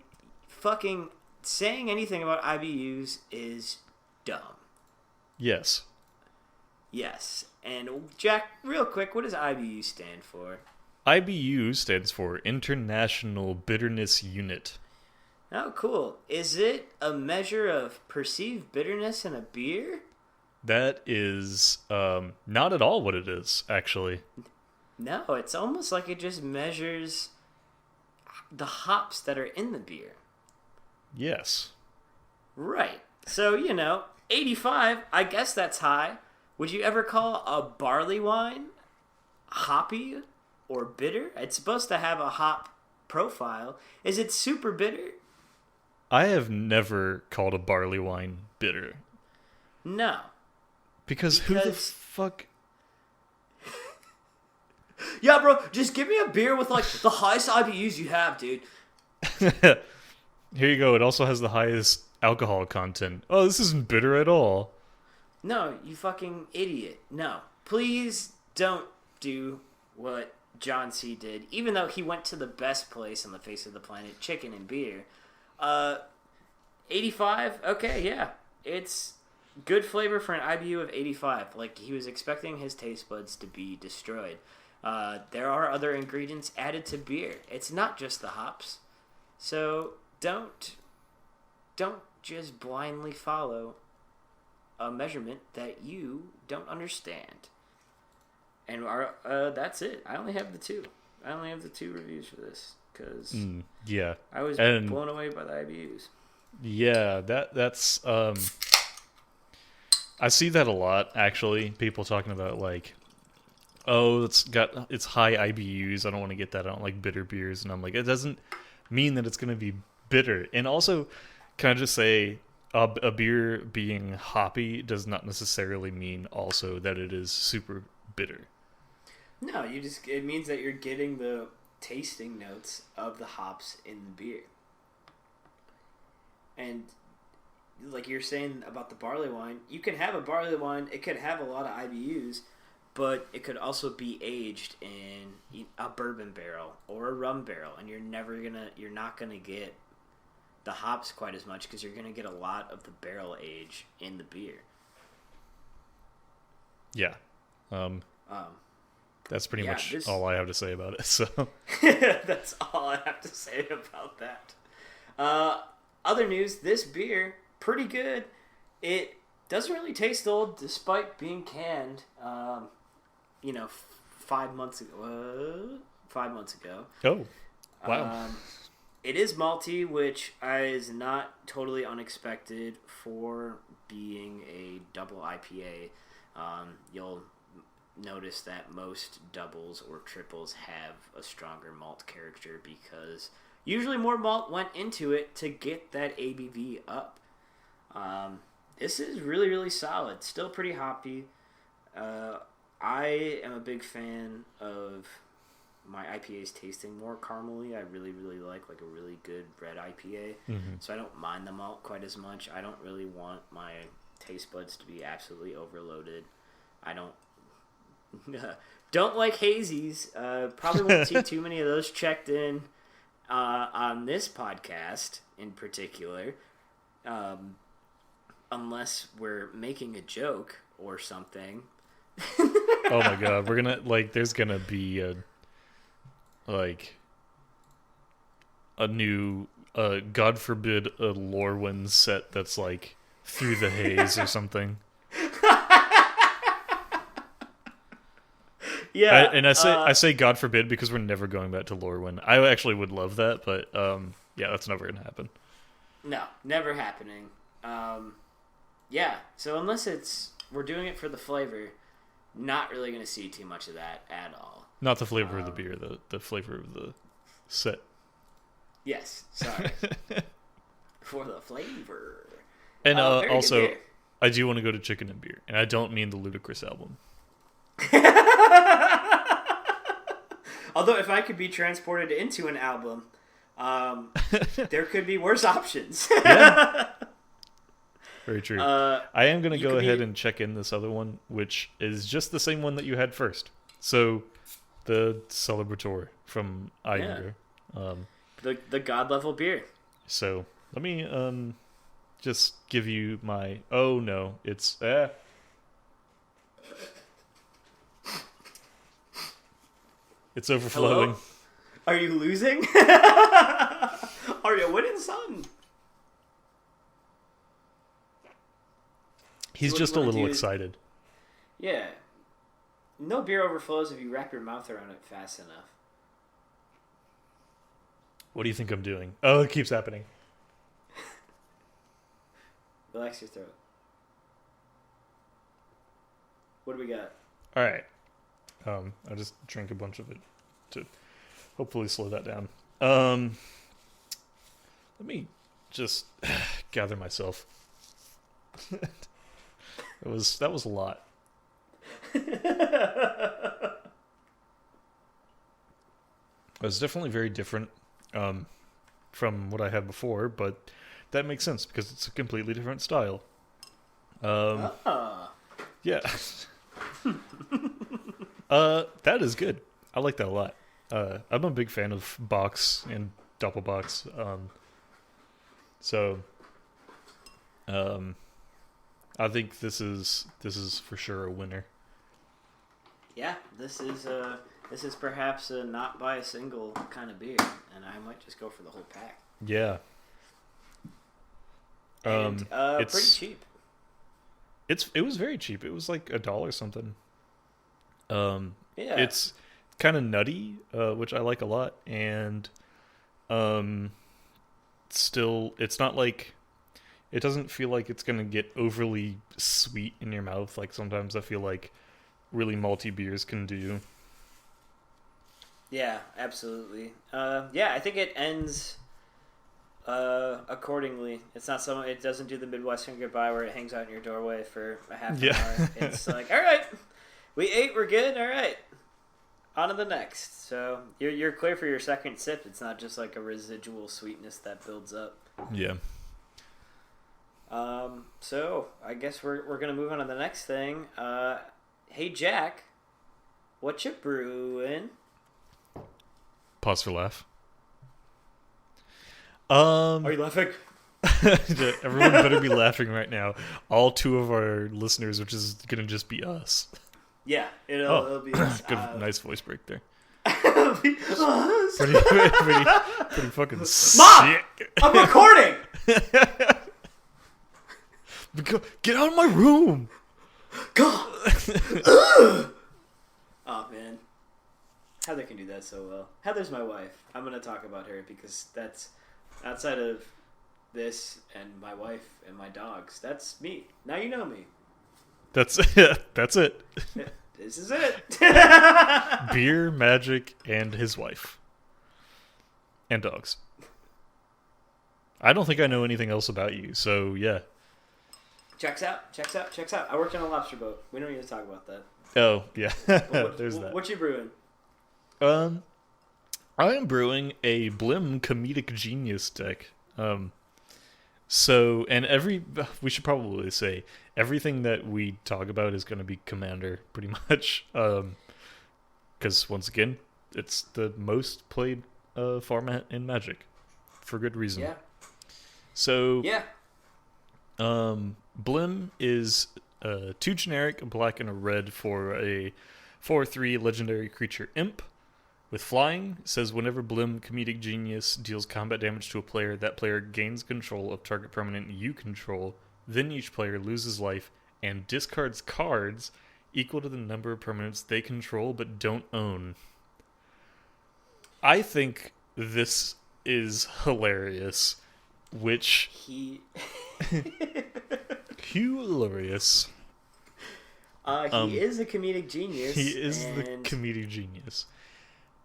fucking saying anything about IBUs is dumb. Yes. Yes. And Jack, real quick, what does IBU stand for? IBU stands for International Bitterness Unit. Oh, cool. Is it a measure of perceived bitterness in a beer? That is not at all what it is, actually. No, it's almost like it just measures the hops that are in the beer. Yes. Right. So, 85, I guess that's high. Would you ever call a barley wine hoppy or bitter? It's supposed to have a hop profile. Is it super bitter? I have never called a barley wine bitter. No. Because who the fuck... Yeah, bro, just give me a beer with, the highest IBUs you have, dude. Here you go. It also has the highest alcohol content. Oh, this isn't bitter at all. No, you fucking idiot. No. Please don't do what John C. did, even though he went to the best place on the face of the planet, Chicken and Beer. 85? Okay, yeah. It's good flavor for an IBU of 85. He was expecting his taste buds to be destroyed. There are other ingredients added to beer. It's not just the hops. So don't just blindly follow a measurement that you don't understand. And that's it. I only have the 2. I only have the 2 reviews for this because I was blown away by the IBUs. Yeah, that's I see that a lot actually. People talking about it's high IBUs. I don't want to get that. I don't like bitter beers, and I'm like, it doesn't mean that it's going to be bitter. And also, can I just say, a beer being hoppy does not necessarily mean also that it is super bitter. No, it means that you're getting the tasting notes of the hops in the beer. And like you're saying about the barley wine, you can have a barley wine. It could have a lot of IBUs, but it could also be aged in a bourbon barrel or a rum barrel, and you're not gonna get the hops quite as much because you're gonna get a lot of the barrel age in the beer. Yeah. That's pretty much all I have to say about it. So that's all I have to say about that. Other news: this beer, pretty good. It doesn't really taste old, despite being canned. 5 months ago. 5 months ago. Oh, wow. It is malty, which is not totally unexpected for being a double IPA. You'll notice that most doubles or triples have a stronger malt character because usually more malt went into it to get that ABV up. This is really, really solid. Still pretty hoppy. I am a big fan of my IPAs tasting more caramely. I really, really like a really good red IPA. Mm-hmm. So I don't mind the malt quite as much. I don't really want my taste buds to be absolutely overloaded. I don't like hazies. Probably won't see too many of those checked in on this podcast in particular. Unless we're making a joke or something. Oh my god, we're gonna there's gonna be a new God forbid a Lorwyn set that's like Through the Haze or something. Yeah, I say God forbid because we're never going back to Lorwyn. I actually would love that, but yeah, that's never gonna happen. No, never happening. Yeah, so unless we're doing it for the flavor, not really going to see too much of that at all. Not the flavor of the beer, the flavor of the set. Yes, sorry. For the flavor. And also, I do want to go to Chicken and Beer, and I don't mean the Ludacris album. Although, if I could be transported into an album, there could be worse options. Yeah. Very true. I am going to go ahead and check in this other one, which is just the same one that you had first. So, the Celebrator from Eigener. Yeah. The God level beer. So, let me just give you my... Oh, no. It's... It's overflowing. Hello? Are you losing? Are you winning, son? He's just a little excited. Yeah. No beer overflows if you wrap your mouth around it fast enough. What do you think I'm doing? Oh, it keeps happening. Relax your throat. What do we got? All right. I just drank a bunch of it to hopefully slow that down. Let me just gather myself. That was a lot. It was definitely very different from what I had before, but that makes sense because it's a completely different style. Yeah. That is good. I like that a lot. I'm a big fan of box and doppelbox. I think this is for sure a winner. Yeah, this is perhaps a not buy a single kind of beer, and I might just go for the whole pack. Yeah. And it's pretty cheap. It was very cheap. It was like $1 something. Yeah. It's kind of nutty, which I like a lot, and still, it's not like it doesn't feel like it's gonna get overly sweet in your mouth. Like sometimes I feel like really malty beers can do. Yeah, absolutely. Yeah, I think it ends accordingly. It's not so. It doesn't do the Midwestern goodbye where it hangs out in your doorway for a half an hour. It's like, all right, we ate, we're good. All right, on to the next. So you're clear for your second sip. It's not just like a residual sweetness that builds up. Yeah. So I guess we're gonna move on to the next thing. Hey Jack, what you brewing? Pause for laugh. Are you laughing? Everyone better be laughing right now. All two of our listeners, which is gonna just be us. Yeah, it'll be us. Good, nice voice break there. It'll be us. Pretty fucking Mom, sick. I'm recording. Get out of my room. God. Oh man, Heather can do that so well. Heather's my wife. I'm gonna talk about her because that's outside of this and my wife and my dogs. That's me. Now you know me. That's it. This is it. Beer, magic, and his wife. And dogs. I don't think I know anything else about you, so yeah. Checks out. I worked on a lobster boat. We don't need to talk about that. Oh, yeah. There's that. What you brewing? I am brewing a Blim Comedic Genius deck. So, and we should probably say, everything that we talk about is going to be Commander, pretty much. Because, once again, it's the most played format in Magic. For good reason. Yeah. So, yeah. Blim is 2 generic, a black and a red for a 4/3 legendary creature imp. With flying, it says whenever Blim Comedic Genius deals combat damage to a player, that player gains control of target permanent you control, then each player loses life and discards cards equal to the number of permanents they control but don't own. I think this is hilarious, which... Hilarious. He is a comedic genius. He is the comedic genius.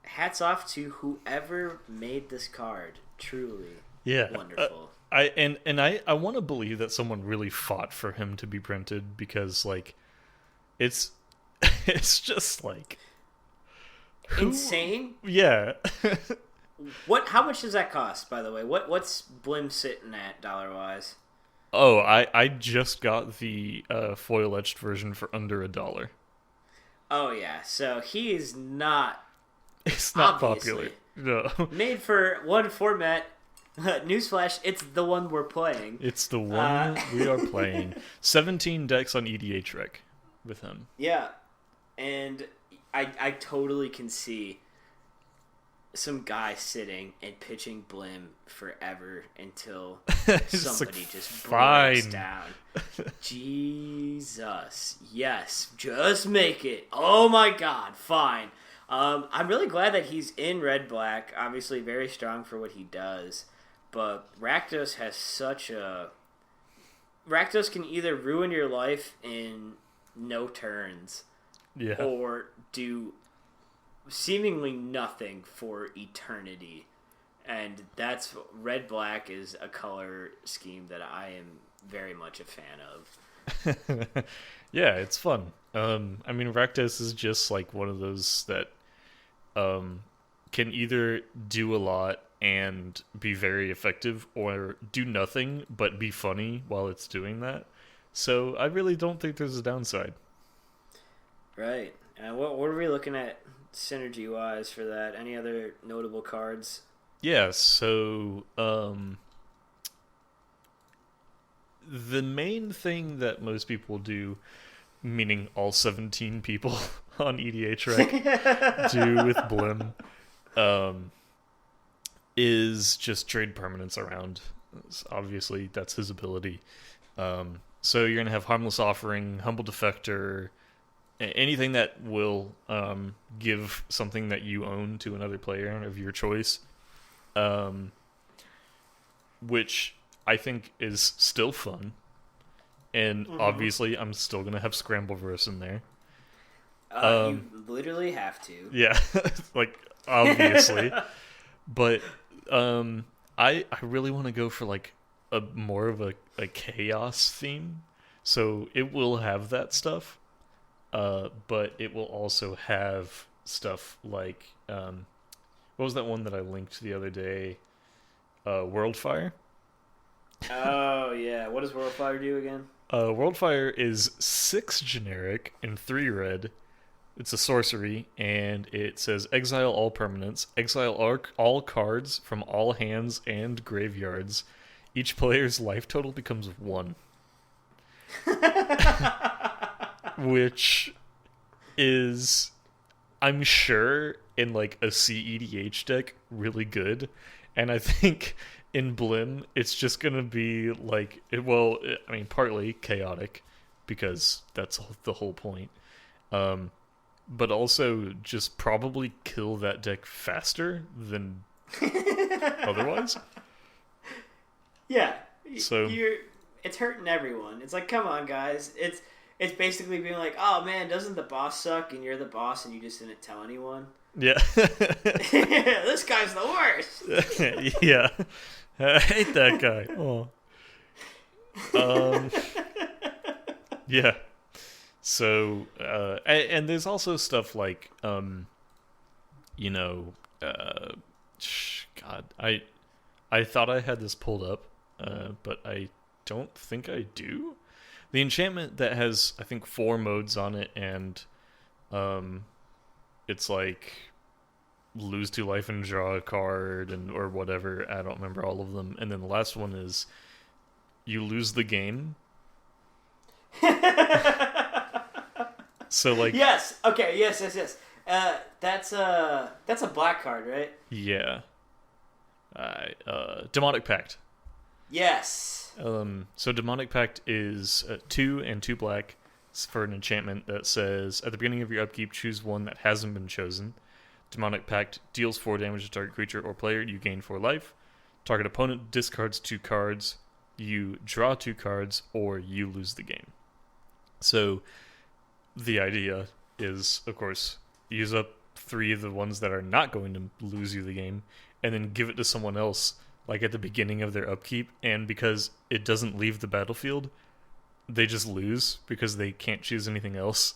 Hats off to whoever made this card. Truly, wonderful. I want to believe that someone really fought for him to be printed because like it's just like insane. Yeah. How much does that cost, by the way? What's Blim sitting at dollar-wise? Oh, I just got the foil etched version for under $1. Oh yeah, so he is not. It's not popular. No. Made for one format. Newsflash, it's the one we're playing. It's the one we are playing. 17 decks on EDH Rec with him. Yeah, and I totally can see some guy sitting and pitching Blim forever until somebody like, just breaks down. Jesus. Yes, just make it. Oh my god, fine. I'm really glad that he's in red-black. Obviously very strong for what he does. But Rakdos has such a... Rakdos can either ruin your life in no turns. Yeah. Or do seemingly nothing for eternity. And that's... Red-black is a color scheme that I am very much a fan of. Yeah, it's fun. I mean, Rakdos is just like one of those that can either do a lot and be very effective or do nothing but be funny while it's doing that. So I really don't think there's a downside. Right. What are we looking at synergy-wise for that? Any other notable cards? Yeah, so the main thing that most people do, meaning all 17 people on EDH Rec do with Blim, is just trade permanents around. Obviously, that's his ability. So you're going to have Harmless Offering, Humble Defector, anything that will give something that you own to another player of your choice, which I think is still fun. And obviously, I'm still going to have Scrambleverse in there. You literally have to. Yeah, like, obviously. But I really want to go for, like, a more of a chaos theme. So it will have that stuff. But it will also have stuff like... what was that one that I linked the other day? Worldfire. Oh, yeah. What does Worldfire do again? Worldfire is 6 generic and 3 red. It's a sorcery, and it says exile all permanents, exile all cards from all hands and graveyards. Each player's life total becomes 1. Which is, I'm sure, in like a CEDH deck, really good. And I think in Blim, it's just going to be like, partly chaotic, because that's the whole point. But also just probably kill that deck faster than otherwise. Yeah. So it's hurting everyone. It's like, come on, guys. It's basically being like, oh man, doesn't the boss suck? And you're the boss, and you just didn't tell anyone. Yeah. This guy's the worst. Yeah. I hate that guy. Oh. Yeah. So, and there's also stuff like, God, I thought I had this pulled up, but I don't think I do. The enchantment that has, I think, 4 modes on it, and it's like lose 2 life and draw a card, or whatever. I don't remember all of them. And then the last one is you lose the game. So like yes, okay, yes. That's a black card, right? Yeah. Demonic Pact. Yes. So Demonic Pact is 2 and 2 black for an enchantment that says at the beginning of your upkeep, choose one that hasn't been chosen. Demonic Pact deals 4 damage to target creature or player. You gain 4 life. Target opponent discards 2 cards. You draw 2 cards, or you lose the game. So the idea is, of course, use up 3 of the ones that are not going to lose you the game, and then give it to someone else, like at the beginning of their upkeep, and because it doesn't leave the battlefield, they just lose because they can't choose anything else.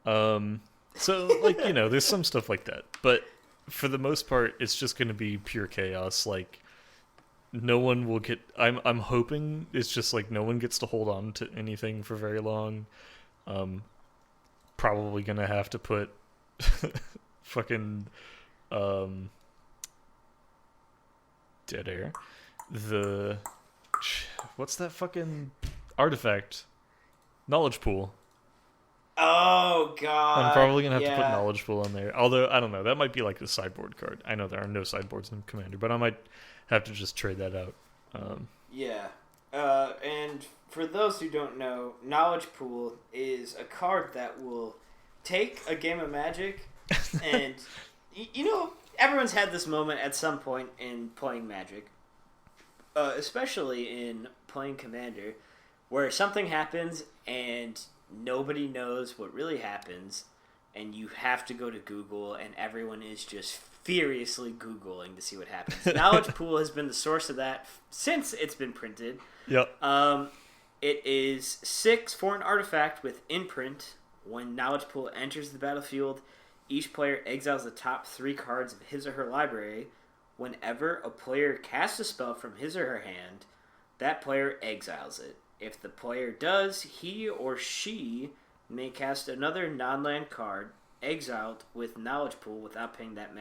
So, like, there's some stuff like that, but for the most part, it's just going to be pure chaos. Like, no one will get. I'm hoping it's just like no one gets to hold on to anything for very long. Probably gonna have to put fucking dead air. What's that fucking artifact? Knowledge pool. Oh god. I'm probably gonna have to put knowledge pool in there. Although I don't know, that might be like the sideboard card. I know there are no sideboards in Commander, but I might have to just trade that out. Yeah. And for those who don't know, Knowledge Pool is a card that will take a game of Magic, and everyone's had this moment at some point in playing Magic, especially in playing Commander, where something happens and nobody knows what really happens, and you have to go to Google, and everyone is just furiously Googling to see what happens. Knowledge Pool has been the source of that since it's been printed. Yep. It is 6 for an artifact with imprint. When Knowledge Pool enters the battlefield, each player exiles the top 3 cards of his or her library. Whenever a player casts a spell from his or her hand, that player exiles it. If the player does, he or she may cast another non-land card exiled with Knowledge Pool without paying that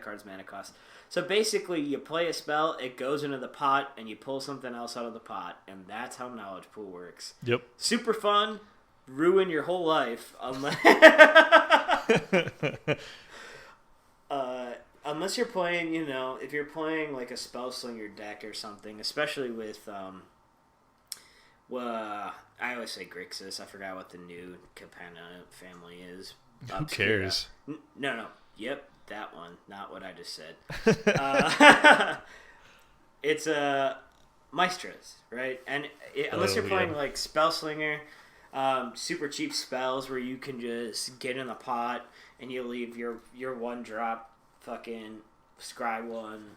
card's mana cost. So basically, you play a spell, it goes into the pot, and you pull something else out of the pot, and that's how Knowledge Pool works. Yep. Super fun. Ruin your whole life unless you're playing, if you're playing like a spell slinger deck or something, especially with I always say Grixis. I forgot what the new Capenna family is. Who cares? No. Yep, that one. Not what I just said. It's Maestras, right? And unless you're playing like Spellslinger, super cheap spells where you can just get in the pot and you leave your 1-drop fucking scry 1,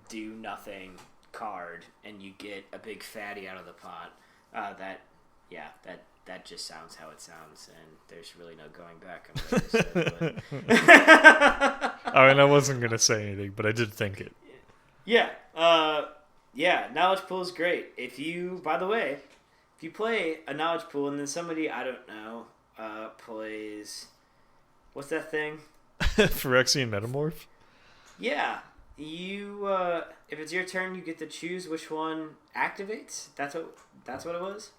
do nothing card, and you get a big fatty out of the pot. That just sounds how it sounds, and there's really no going back on what I just said. But... I mean, I wasn't going to say anything, but I did think it. Yeah. Yeah, knowledge pool is great. By the way, if you play a knowledge pool and then somebody, I don't know, plays, what's that thing? Phyrexian Metamorph? Yeah. If it's your turn, you get to choose which one activates. That's what it was?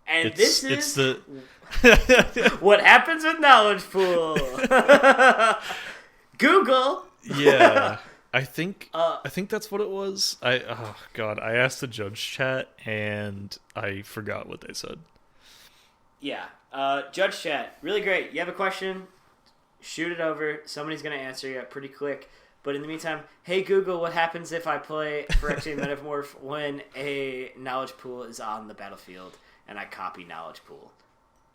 And this is the what happens with knowledge pool. Google. Yeah. I think that's what it was. I asked the judge chat and I forgot what they said. Yeah. Judge chat, really great. You have a question, shoot it over. Somebody's gonna answer you pretty quick. But in the meantime, hey Google, what happens if I play Phyrexian Metamorph when a knowledge pool is on the battlefield and I copy knowledge pool?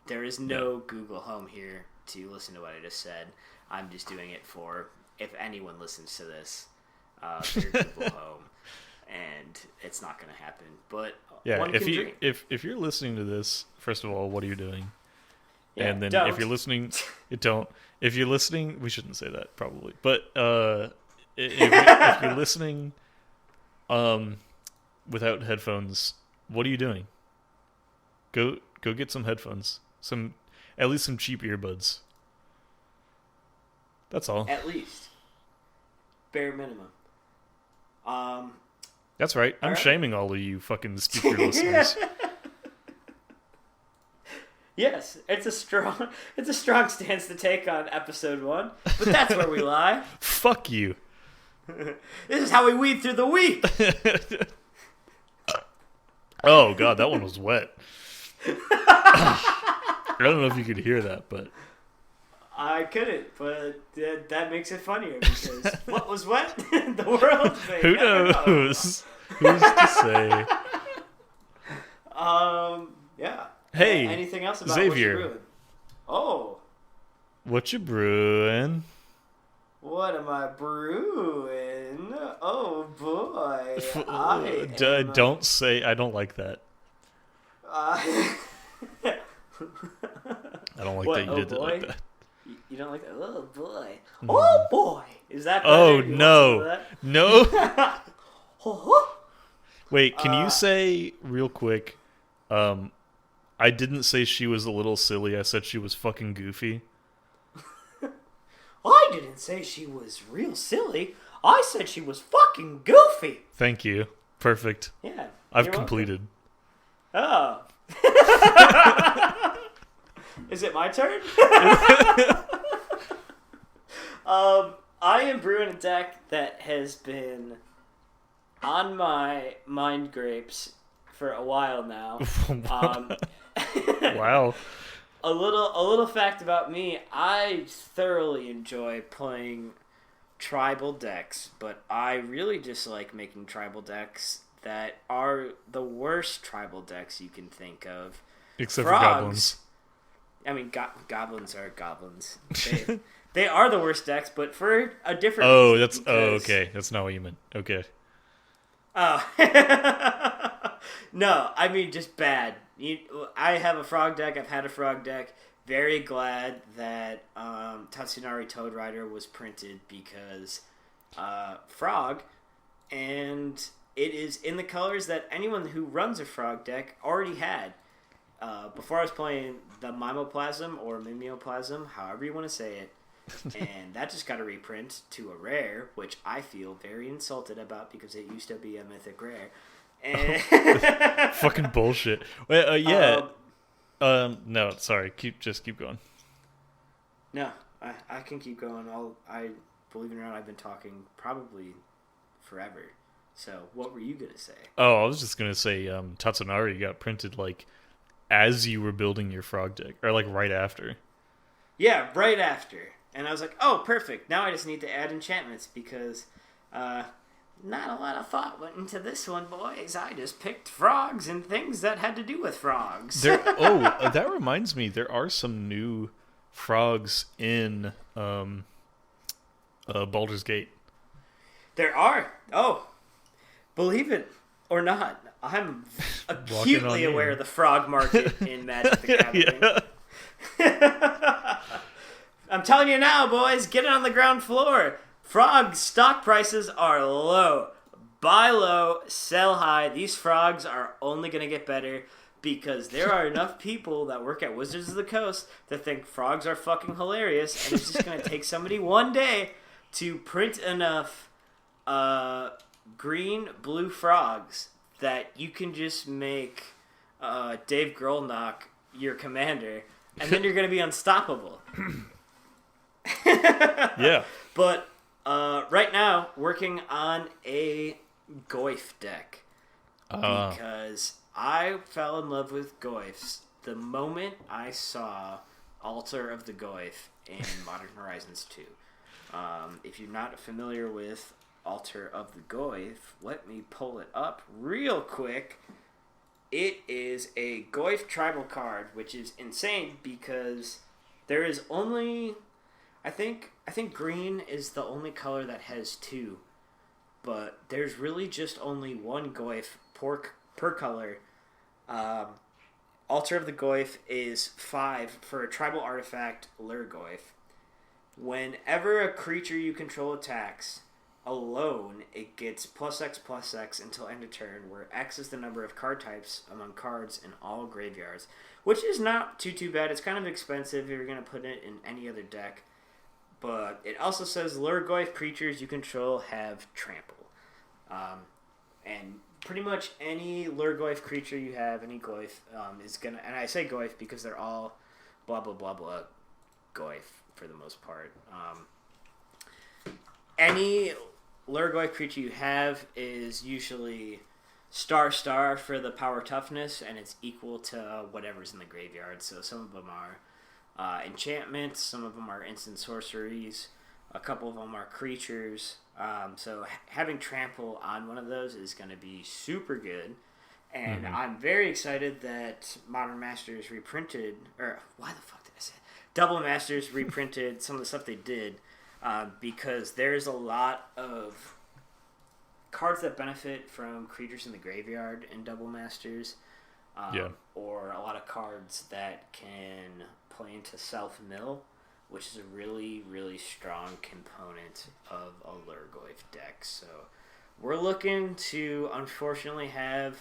There is no Google Home here to listen to what I just said. I'm just doing it for if anyone listens to this, their Google Home, and it's not going to happen. But yeah, if you're listening to this, first of all, what are you doing? Yeah, and then if you're listening, don't. If you're listening, we shouldn't say that probably. But if you're listening, without headphones, what are you doing? Go get some headphones. At least some cheap earbuds. That's all. At least. Bare minimum. That's right. I'm shaming all of you fucking speaker listeners. Yes, it's a strong stance to take on episode 1, but that's where we lie. Fuck you. This is how we weed through the week. Oh god, that one was wet. I don't know if you could hear that, but I couldn't, but that makes it funnier because what was wet? The world. Who knows? Who's to say? Yeah. Hey, anything else about Xavier? What you're brewing? Oh. What you brewing? What am I brewing? Oh boy. Don't say I don't like that. I don't like that you did it like that. You don't like that? Oh boy. Oh boy. Is that better? Oh no. No. Wait, can you say real quick, I didn't say she was a little silly, I said she was fucking goofy. I didn't say she was real silly. I said she was fucking goofy. Thank you. Perfect. Yeah. I've completed. Welcome. Oh. Is it my turn? I am brewing a deck that has been on my mind grapes for a while now. Wow. A little fact about me, I thoroughly enjoy playing tribal decks, but I really just like making tribal decks that are the worst tribal decks you can think of. Except for goblins. I mean, goblins are goblins. They are the worst decks, but for a different reason. Okay. That's not what you meant. Okay. Oh. No, I mean just bad. I have a frog deck. I've had a frog deck. Very glad that Tatsunari Toad Rider was printed because frog, and it is in the colors that anyone who runs a frog deck already had. Before I was playing the Mimoplasm or Mimeoplasm, however you want to say it, and that just got a reprint to a rare, which I feel very insulted about because it used to be a mythic rare. And fucking bullshit. Wait, yeah. No, sorry. Keep going. No, I can keep going. Believe it or not, I've been talking probably forever. So, what were you gonna say? Oh, I was just gonna say, Tatsunari got printed like as you were building your frog deck, or like right after. Yeah, right after. And I was like, oh, perfect. Now I just need to add enchantments because not a lot of thought went into this one, boys. I just picked frogs and things that had to do with frogs. That reminds me, there are some new frogs in Baldur's Gate. There are. Oh, believe it or not, I'm acutely aware of the frog market in Magic the Gathering. Yeah. I'm telling you now, boys, get it on the ground floor. Frog stock prices are low. Buy low, sell high. These frogs are only going to get better because there are enough people that work at Wizards of the Coast that think frogs are fucking hilarious, and it's just going to take somebody one day to print enough green, blue frogs that you can just make Dave Grohlnock your commander, and then you're going to be unstoppable. Yeah. But right now, working on a Goyf deck because I fell in love with Goyfs the moment I saw Altar of the Goyf in Modern Horizons 2. If you're not familiar with Altar of the Goyf, let me pull it up real quick. It is a Goyf tribal card, which is insane because there is only, I think green is the only color that has 2, but there's really just only one Goyf per color. Altar of the Goyf is 5 for a tribal artifact, Lurgoyf. Whenever a creature you control attacks alone, it gets +X/+X until end of turn, where X is the number of card types among cards in all graveyards, which is not too bad. It's kind of expensive if you're going to put it in any other deck. But it also says Lurgoyf creatures you control have trample. And pretty much any Lurgoyf creature you have, any Goyf, is going to... And I say Goyf because they're all blah, blah, blah, blah Goyf for the most part. Any Lurgoyf creature you have is usually star for the power toughness, and it's equal to whatever's in the graveyard. So some of them are enchantments, some of them are instant sorceries, a couple of them are creatures. So having trample on one of those is going to be super good. And I'm very excited that Modern Masters reprinted, or why the fuck did I say it? Double Masters reprinted some of the stuff they did, because there's a lot of cards that benefit from creatures in the graveyard in Double Masters, or a lot of cards that can play into self-mill, which is a really, really strong component of a Lurgoyf deck. So we're looking to, unfortunately, have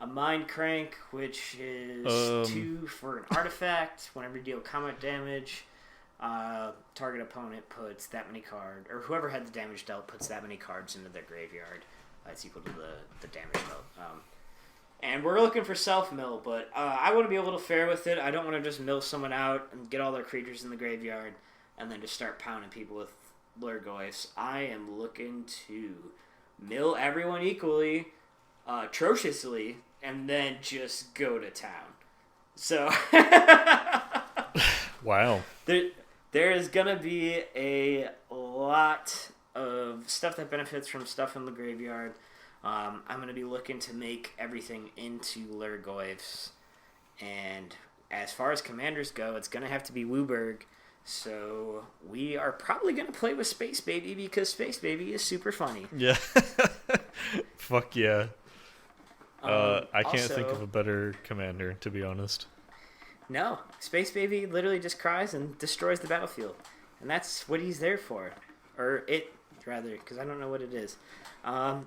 a Mind Crank, which is 2 for an artifact. Whenever you deal combat damage, target opponent puts that many cards, or whoever had the damage dealt puts that many cards into their graveyard. That's equal to the damage dealt. And we're looking for self-mill, but I want to be a little fair with it. I don't want to just mill someone out and get all their creatures in the graveyard and then just start pounding people with Lurgoyfs. I am looking to mill everyone equally, atrociously, and then just go to town. So, wow. There is going to be a lot of stuff that benefits from stuff in the graveyard. I'm going to be looking to make everything into Lurgoyfs. And as far as commanders go, it's going to have to be Wooburg. So we are probably going to play with Space Baby because Space Baby is super funny. Yeah. Fuck yeah. I can't think of a better commander, to be honest. No. Space Baby literally just cries and destroys the battlefield. And that's what he's there for. Or it, rather, because I don't know what it is.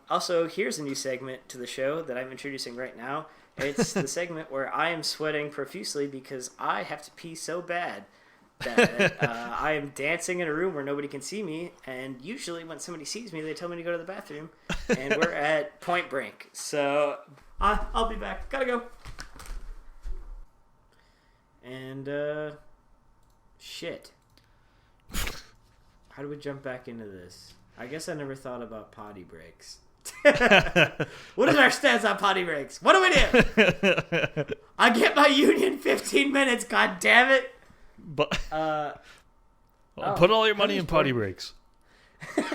Also, here's a new segment to the show that I'm introducing right now. It's the segment where I am sweating profusely because I have to pee so bad that I am dancing in a room where nobody can see me, and usually when somebody sees me, they tell me to go to the bathroom, and we're at Point Break. So, I'll be back. Gotta go. And, shit. How do we jump back into this? I guess I never thought about potty breaks. What is our stance on potty breaks? What do we do? I get my union 15 minutes, god damn it. But put all your money in potty breaks. Buy,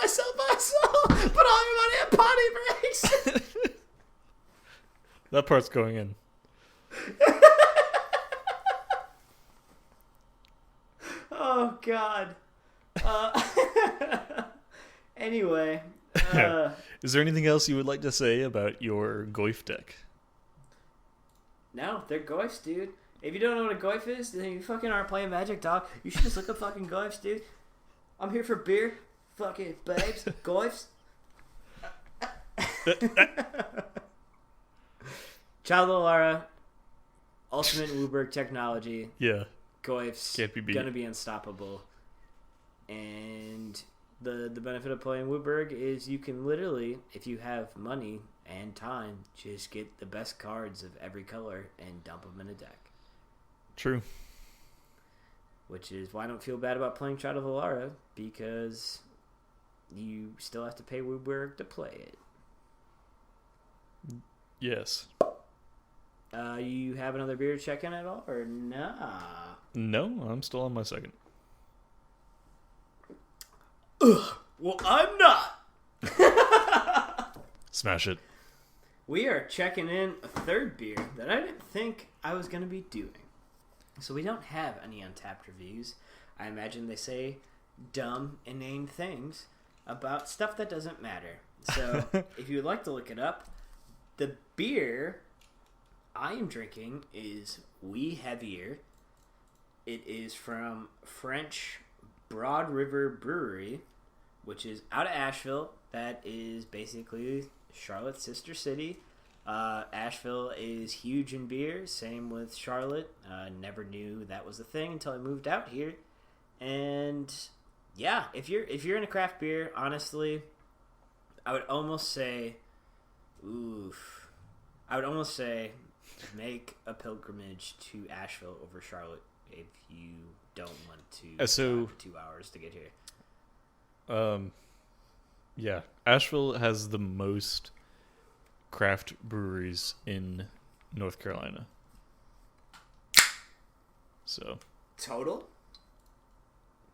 sell. Put all your money in potty breaks. That part's going in. Oh, God. Anyway. Is there anything else you would like to say about your Goyf deck? No, they're goifs, dude. If you don't know what a goif is, then you fucking aren't playing Magic, dog. You should just look up fucking goifs, dude. I'm here for beer. Fucking babes. Goifs. Child of Lara. Ultimate Wooburg technology. Yeah. Goifs. Can't be beat. Gonna be unstoppable. And the benefit of playing Wooburg is you can literally, if you have money and time, just get the best cards of every color and dump them in a deck. True. Which is why I don't feel bad about playing Child of Lara, because you still have to pay Wooburg to play it. Yes. You have another beer to check in at all, or nah? No, I'm still on my second. Ugh. Well, I'm not. Smash it. We are checking in a third beer that I didn't think I was going to be doing. So we don't have any Untapped reviews. I imagine they say dumb, inane things about stuff that doesn't matter. So if you would like to look it up, the beer I am drinking is Oui Heavier. It is from French Broad River Brewery, which is out of Asheville. That is basically Charlotte's sister city. Asheville is huge in beer. Same with Charlotte. Never knew that was a thing until I moved out here. And yeah, if you're in a craft beer, honestly, I would almost say make a pilgrimage to Asheville over Charlotte if you don't want to drive 2 hours to get here. Yeah, Asheville has the most craft breweries in North Carolina. So total?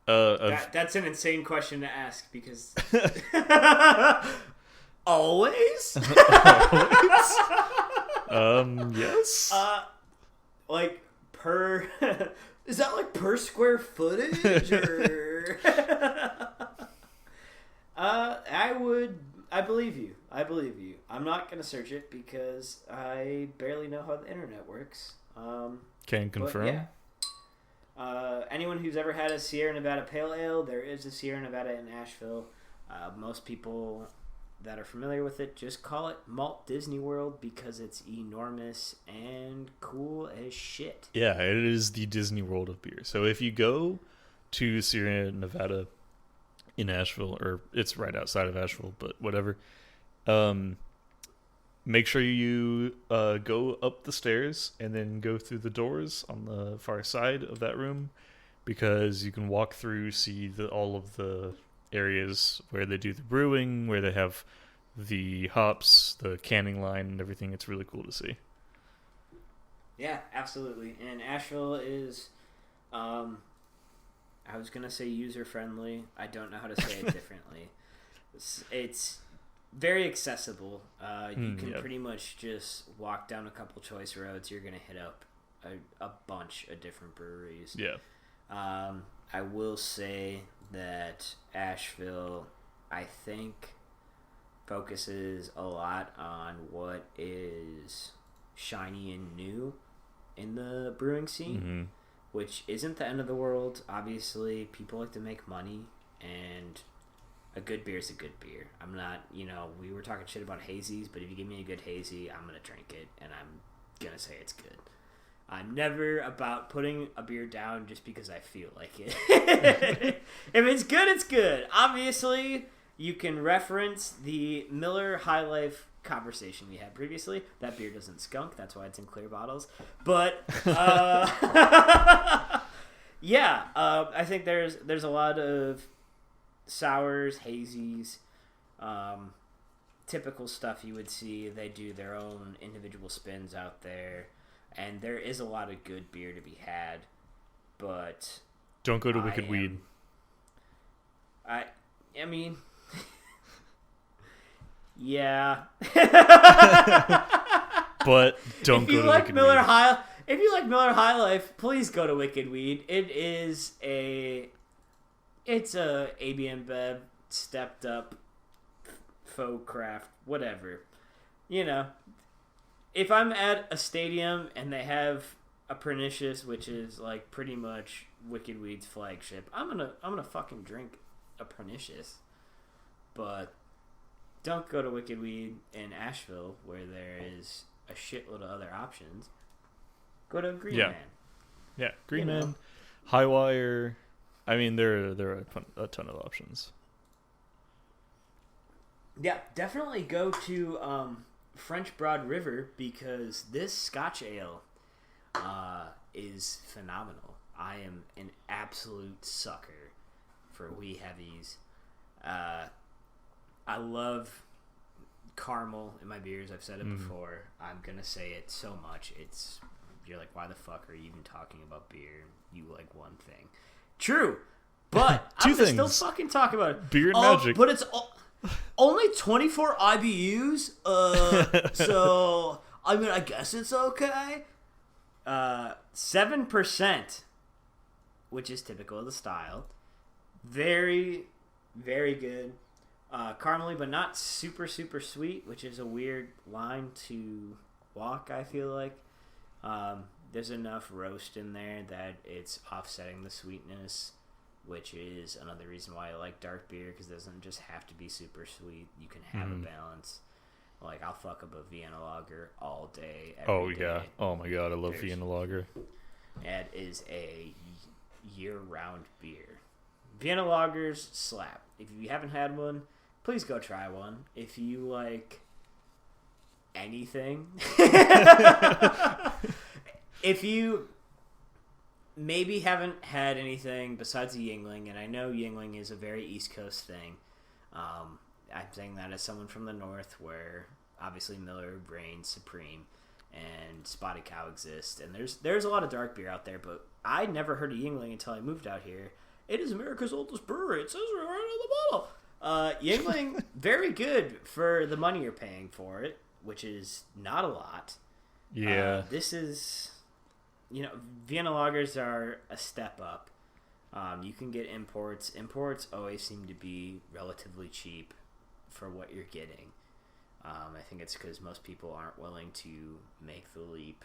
That's an insane question to ask because always? Yes. Like per is that like per square footage or I believe you. I'm not gonna search it because I barely know how the internet works. Can confirm. Yeah. Anyone who's ever had a Sierra Nevada Pale Ale, there is a Sierra Nevada in Asheville. Most people that are familiar with it just call it Malt Disney World because it's enormous and cool as shit. Yeah, it is the Disney World of beer. So if you go to Sierra Nevada in Asheville, or it's right outside of Asheville, but whatever, make sure you go up the stairs and then go through the doors on the far side of that room, because you can walk through, see all of the areas where they do the brewing, where they have the hops, the canning line, and everything. It's really cool to see. Yeah, absolutely. And Asheville is, I was going to say user-friendly. I don't know how to say it differently. It's very accessible. You can pretty much just walk down a couple choice roads. You're going to hit up a bunch of different breweries. Yeah. I will say that Asheville, I think, focuses a lot on what is shiny and new in the brewing scene, which isn't the end of the world. Obviously, people like to make money, and a good beer is a good beer. I'm not, we were talking shit about hazies, but if you give me a good hazy, I'm going to drink it, and I'm going to say it's good. I'm never about putting a beer down just because I feel like it. If it's good, it's good. Obviously, you can reference the Miller High Life conversation we had previously. That beer doesn't skunk. That's why it's in clear bottles. But, yeah, I think there's a lot of sours, hazies, typical stuff you would see. They do their own individual spins out there. And there is a lot of good beer to be had, but don't go to Wicked Weed. I mean, yeah. But don't go to Wicked Weed. If you like Miller High Life, please go to Wicked Weed. It's a AB InBev stepped up faux craft, whatever. if I'm at a stadium and they have a Pernicious, which is like pretty much Wicked Weed's flagship, I'm gonna fucking drink a Pernicious. But don't go to Wicked Weed in Asheville where there is a shitload of other options. Go to Green Man. Yeah, Green Man, High Wire. I mean, there are a ton of options. Yeah, definitely go to French Broad River because this Scotch ale is phenomenal. I am an absolute sucker for wee heavies. I love caramel in my beers. I've said it before. I'm gonna say it so much. You're like, why the fuck are you even talking about beer? You like one thing. True, but I'm gonna still fucking talk about it. Beer and magic. But it's only 24 IBUs. So I mean, I guess it's okay. 7%, which is typical of the style. Very, very good. Caramely, but not super, super sweet, which is a weird line to walk, I feel like. There's enough roast in there that it's offsetting the sweetness, which is another reason why I like dark beer, because it doesn't just have to be super sweet. You can have a balance. Like, I'll fuck up a Vienna Lager all day, every day. Yeah. Oh, my God. I love Vienna Lager. It is a year-round beer. Vienna Lagers slap. If you haven't had one, please go try one. If you like anything. If you maybe haven't had anything besides a Yingling, and I know Yingling is a very East Coast thing. I'm saying that as someone from the North, where obviously Miller reigns supreme and Spotted Cow exists, and there's a lot of dark beer out there, but I never heard of Yingling until I moved out here. It is America's oldest brewery. It says right on the bottle. Yingling, very good for the money you're paying for it, which is not a lot. Yeah. This is, Vienna Lagers are a step up. You can get imports. Imports always seem to be relatively cheap for what you're getting. I think it's because most people aren't willing to make the leap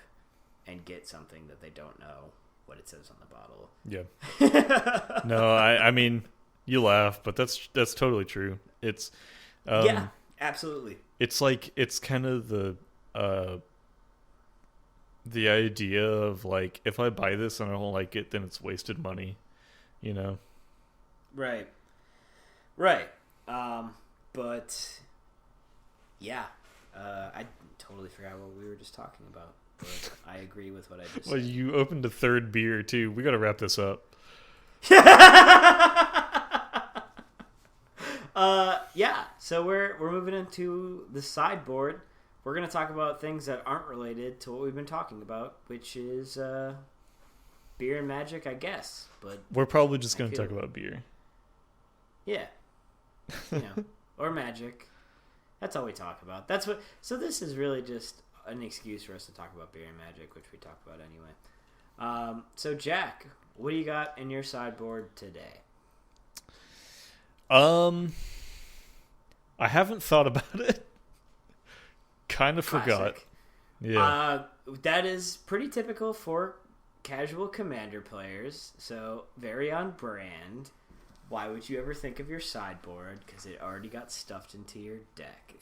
and get something that they don't know what it says on the bottle. Yeah. No, I mean, you laugh, but that's totally true. It's yeah, absolutely. It's like, it's kind of the idea of like, if I buy this and I don't like it, then it's wasted money, Right. But yeah, I totally forgot what we were just talking about. But I agree with what I just said. You opened a third beer too. We got to wrap this up. Yeah. So we're moving into the sideboard. We're gonna talk about things that aren't related to what we've been talking about, which is beer and magic, I guess. But we're probably just gonna talk about beer. Yeah. Or magic. That's all we talk about. So this is really just an excuse for us to talk about beer and magic, which we talk about anyway. So Jack, what do you got in your sideboard today? I haven't thought about it. Kind of forgot. Yeah. That is pretty typical for casual Commander players, so very on brand. Why would you ever think of your sideboard? Because it already got stuffed into your deck.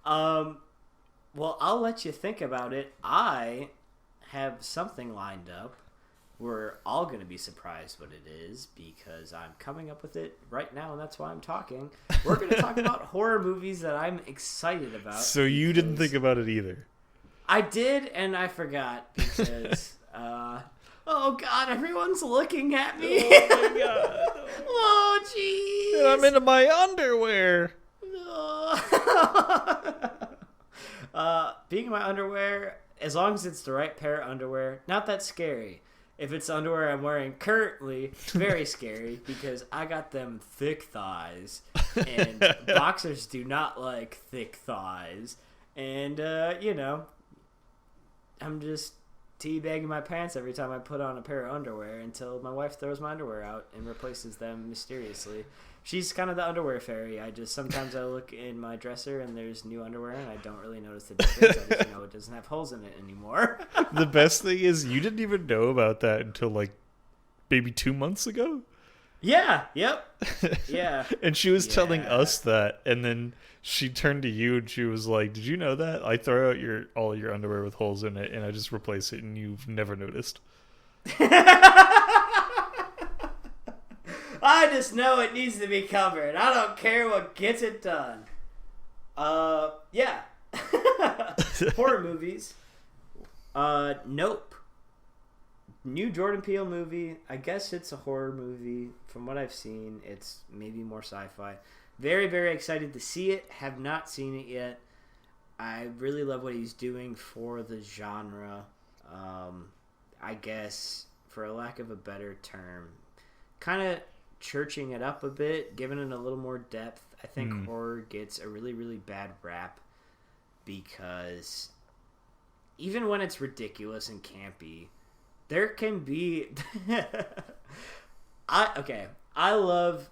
Well, I'll let you think about it. I have something lined up. We're all going to be surprised what it is because I'm coming up with it right now, and that's why I'm talking. We're going to talk about horror movies that I'm excited about. So you didn't think about it either? I did, and I forgot because, oh God, everyone's looking at me. Oh my God. Oh, jeez. And I'm into my underwear. Being in my underwear, as long as it's the right pair of underwear, not that scary. If it's the underwear I'm wearing currently, very scary because I got them thick thighs, and boxers do not like thick thighs. And, I'm just teabagging my pants every time I put on a pair of underwear until my wife throws my underwear out and replaces them mysteriously. She's kind of the underwear fairy. Sometimes I look in my dresser and there's new underwear and I don't really notice the difference. I just know it doesn't have holes in it anymore. The best thing is you didn't even know about that until like maybe 2 months ago. Yeah. Yep. Yeah. And she was telling us that, and then she turned to you and she was like, "Did you know that I throw out all your underwear with holes in it, and I just replace it, and you've never noticed?" I just know it needs to be covered. I don't care what gets it done. Yeah. Horror movies. Nope. New Jordan Peele movie. I guess it's a horror movie. From what I've seen, it's maybe more sci-fi. Very, very excited to see it. Have not seen it yet. I really love what he's doing for the genre. I guess, for a lack of a better term, kind of churching it up a bit, giving it a little more depth. I think horror gets a really, really bad rap because even when it's ridiculous and campy, there can be... I love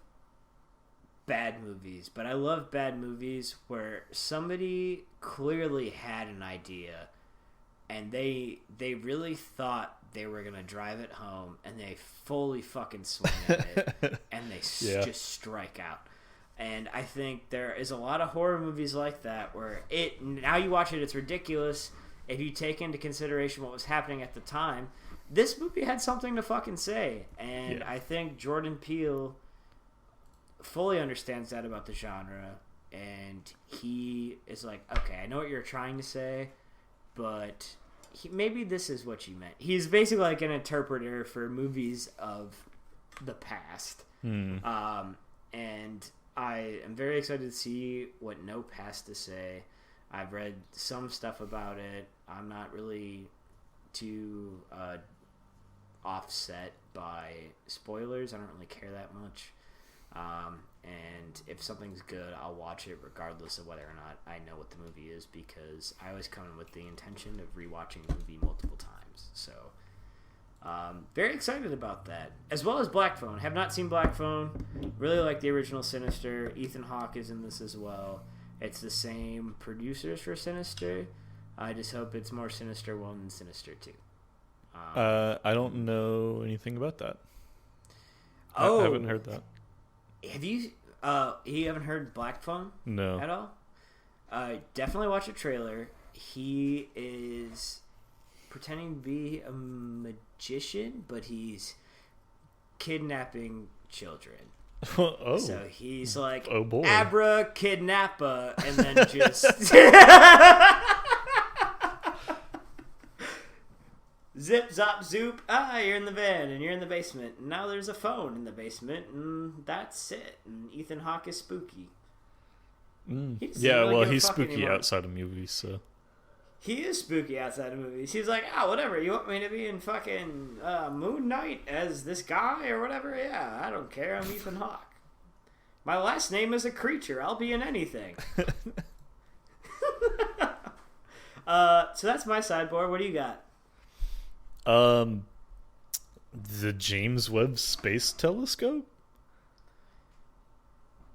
bad movies, but I love bad movies where somebody clearly had an idea and they really thought they were going to drive it home and they fully fucking swing at it and they just strike out. And I think there is a lot of horror movies like that where now you watch it, it's ridiculous. If you take into consideration what was happening at the time, this movie had something to fucking say. And I think Jordan Peele fully understands that about the genre. And he is like, okay, I know what you're trying to say, but maybe this is what you meant. He's basically like an interpreter for movies of the past. And I am very excited to see what Nope has to say. I've read some stuff about it. I'm not really too offset by spoilers. I don't really care that much. And if something's good, I'll watch it regardless of whether or not I know what the movie is, because I always come in with the intention of rewatching the movie multiple times. So, very excited about that. As well as Black Phone. Have not seen Black Phone. Really like the original Sinister. Ethan Hawke is in this as well. It's the same producers for Sinister. I just hope it's more Sinister 1 than Sinister 2. I don't know anything about that. I haven't heard that. Have you? You haven't heard Black Phone? No. At all? Definitely watch a trailer. He is pretending to be a magician, but he's kidnapping children. Oh. So he's like, oh boy, Abra Kidnappa, and then just zip, zop, zoop. You're in the van, and you're in the basement. And now there's a phone in the basement, and that's it. And Ethan Hawke is spooky. Yeah, well, he's spooky outside of movies, so. He is spooky outside of movies. He's like, whatever. You want me to be in fucking Moon Knight as this guy or whatever? Yeah, I don't care. I'm Ethan Hawke. My last name is a creature. I'll be in anything. So that's my sideboard. What do you got? The James Webb Space Telescope?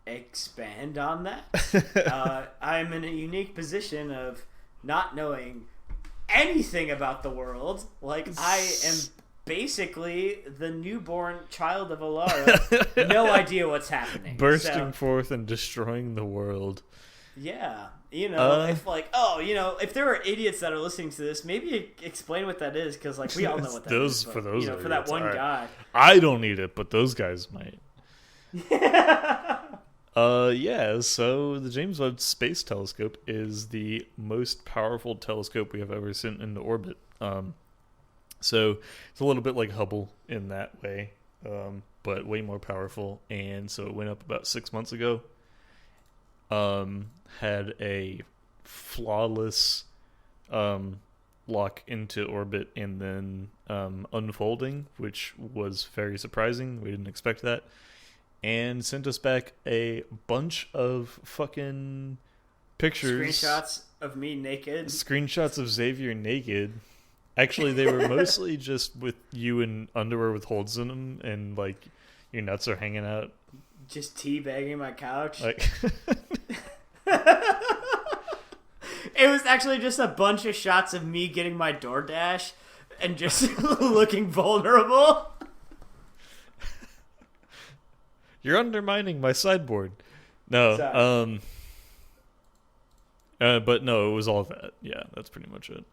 Expand on that. I'm in a unique position of not knowing anything about the world. Like, I am basically the newborn child of Alara. No idea what's happening. Bursting forth and destroying the world. Yeah. If there are idiots that are listening to this, maybe explain what that is, because, like, we all know what that is. For those for that one guy. I don't need it, but those guys might. So the James Webb Space Telescope is the most powerful telescope we have ever sent into orbit. So it's a little bit like Hubble in that way, but way more powerful. And so it went up about 6 months ago. Had a flawless lock into orbit and then unfolding, which was very surprising. We didn't expect that. And sent us back a bunch of fucking pictures. Screenshots of me naked. Screenshots of Xavier naked. Actually, they were mostly just with you in underwear with holes in them, and like your nuts are hanging out. Just teabagging my couch. Like, it was actually just a bunch of shots of me getting my DoorDash and just looking vulnerable. You're undermining my sideboard. No, Sorry. but no, it was all that. Yeah, that's pretty much it.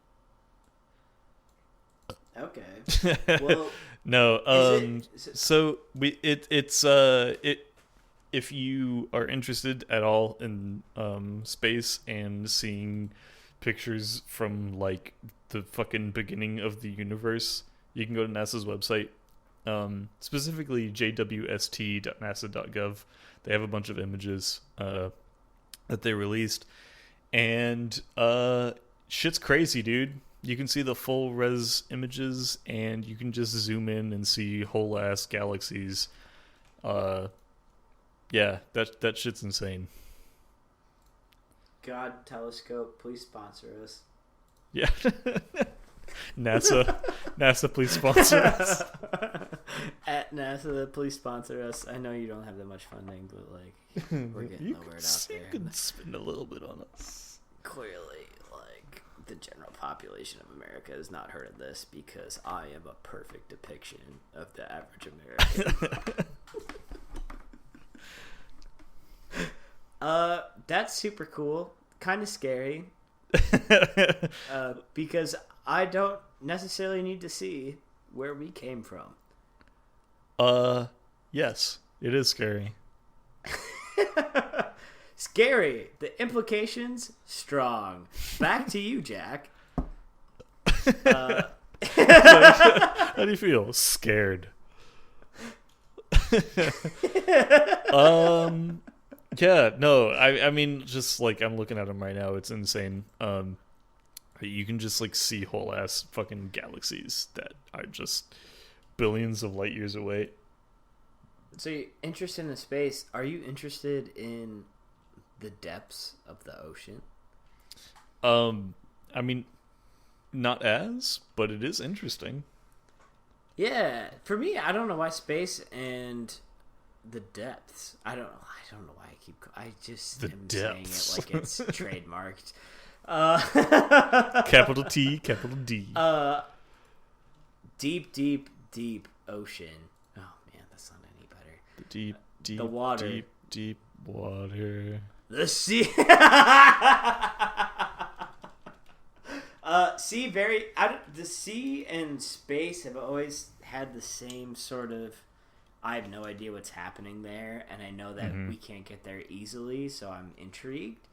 Okay. Well, no. So it's if you are interested at all in space and seeing pictures from like the fucking beginning of the universe, you can go to NASA's website, specifically jwst.nasa.gov. They have a bunch of images that they released, and shit's crazy, dude. You can see the full res images, and you can just zoom in and see whole ass galaxies. Yeah, that shit's insane. God Telescope, please sponsor us. Yeah. NASA, please sponsor us. At NASA, please sponsor us. I know you don't have that much funding, but like we're getting the word out there. You can spend a little bit on us. Clearly, like the general population of America has not heard of this because I am a perfect depiction of the average American. That's super cool. Kind of scary. Because I don't necessarily need to see where we came from. Yes, it is scary. Scary. The implications, strong. Back to you, Jack. How do you feel? Scared. Yeah, no, I mean, just like I'm looking at them right now, it's insane. You can just like see whole ass fucking galaxies that are just billions of light years away. So you're interested in space. Are you interested in the depths of the ocean? I mean, not as, but it is interesting. Yeah, for me, I don't know why space and the depths. I don't know why I just am depths. saying it like it's trademarked. Capital T, capital D. Deep, deep, deep ocean. Oh man, that's not any better. The deep, the water. deep, deep water. The sea. The sea and space have always had the same sort of. I have no idea what's happening there, and I know that we can't get there easily, so I'm intrigued.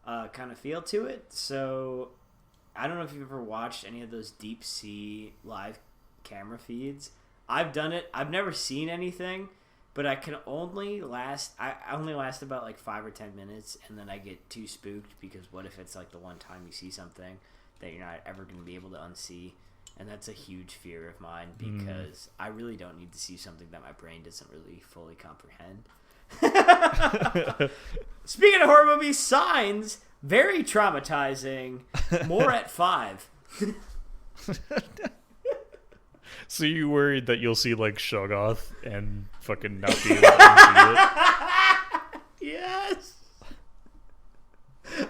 Kind of feel to it. So, I don't know if you've ever watched any of those deep sea live camera feeds. I've done it. I've never seen anything, but I only last about like 5 or 10 minutes, and then I get too spooked because what if it's like the one time you see something that you're not ever going to be able to unsee? And that's a huge fear of mine because I really don't need to see something that my brain doesn't really fully comprehend. Speaking of horror movies, Signs, very traumatizing. More at 5. So you worried that you'll see like Shoggoth and fucking not be able to unsee it? Yes.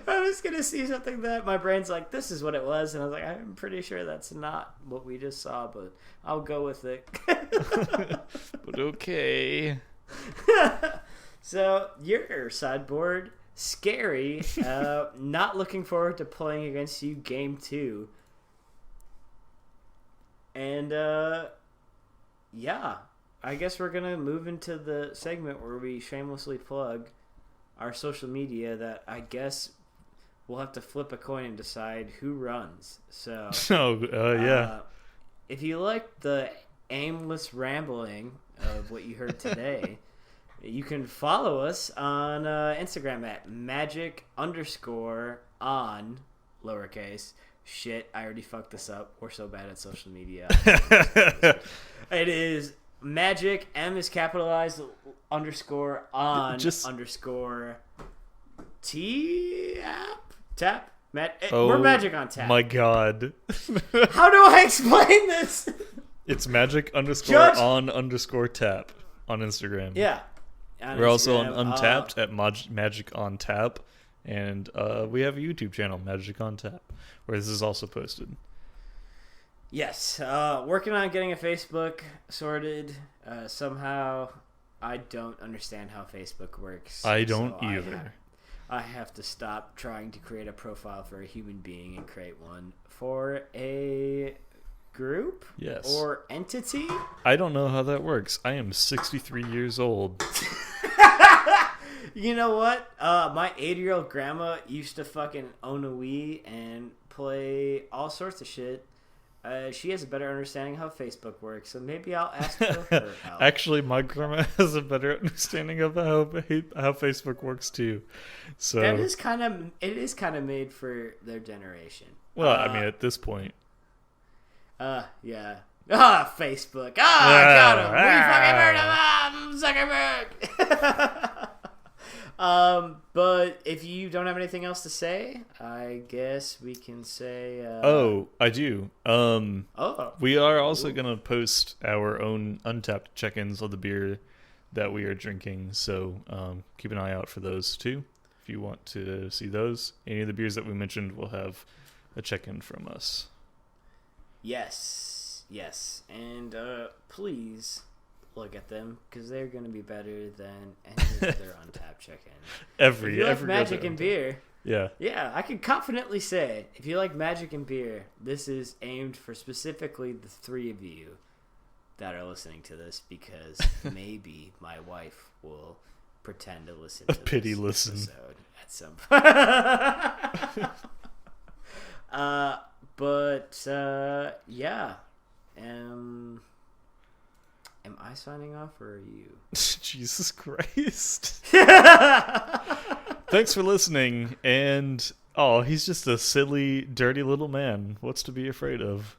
I was going to see something that my brain's like, this is what it was. And I was like, I'm pretty sure that's not what we just saw, but I'll go with it. But okay. So, your sideboard, scary. Not looking forward to playing against you game 2. And, yeah. I guess we're going to move into the segment where we shamelessly plug our social media that I guess we'll have to flip a coin and decide who runs. So, yeah. If you like the aimless rambling of what you heard today, you can follow us on Instagram at magic_on lowercase. Shit, I already fucked this up. We're so bad at social media. It is magic, M is capitalized, _on, Just _ tap We're Magic on Tap. My God. How do I explain this? It's magic_on_tap on Instagram. Yeah. We're also on Untapped at Magic on Tap. And we have a YouTube channel, Magic on Tap, where this is also posted. Yes. Working on getting a Facebook sorted. Somehow, I don't understand how Facebook works. I don't either. I have to stop trying to create a profile for a human being and create one for a group? Yes. Or entity? I don't know how that works. I am 63 years old. You know what? My 80-year-old grandma used to fucking own a Wii and play all sorts of shit. She has a better understanding of how Facebook works, so maybe I'll ask for her help. Actually, my grandma has a better understanding of how Facebook works too. So it is kind of made for their generation. Well, I mean, at this point. Yeah. Facebook. Got him. We fucking heard of him. Zuckerberg. But if you don't have anything else to say, I guess we can say. I do. We are also gonna post our own Untapped check-ins of the beer that we are drinking. So keep an eye out for those too. If you want to see those, any of the beers that we mentioned will have a check-in from us. Yes, and please look at them because they're going to be better than any of their Untapped check-in. If you like Magic and beer, yeah, I can confidently say if you like Magic and beer, this is aimed for specifically the three of you that are listening to this, because maybe my wife will pretend to listen to this listen episode at some point. Yeah. Am I signing off or are you? Jesus Christ. Thanks for listening. And, he's just a silly, dirty little man. What's to be afraid of?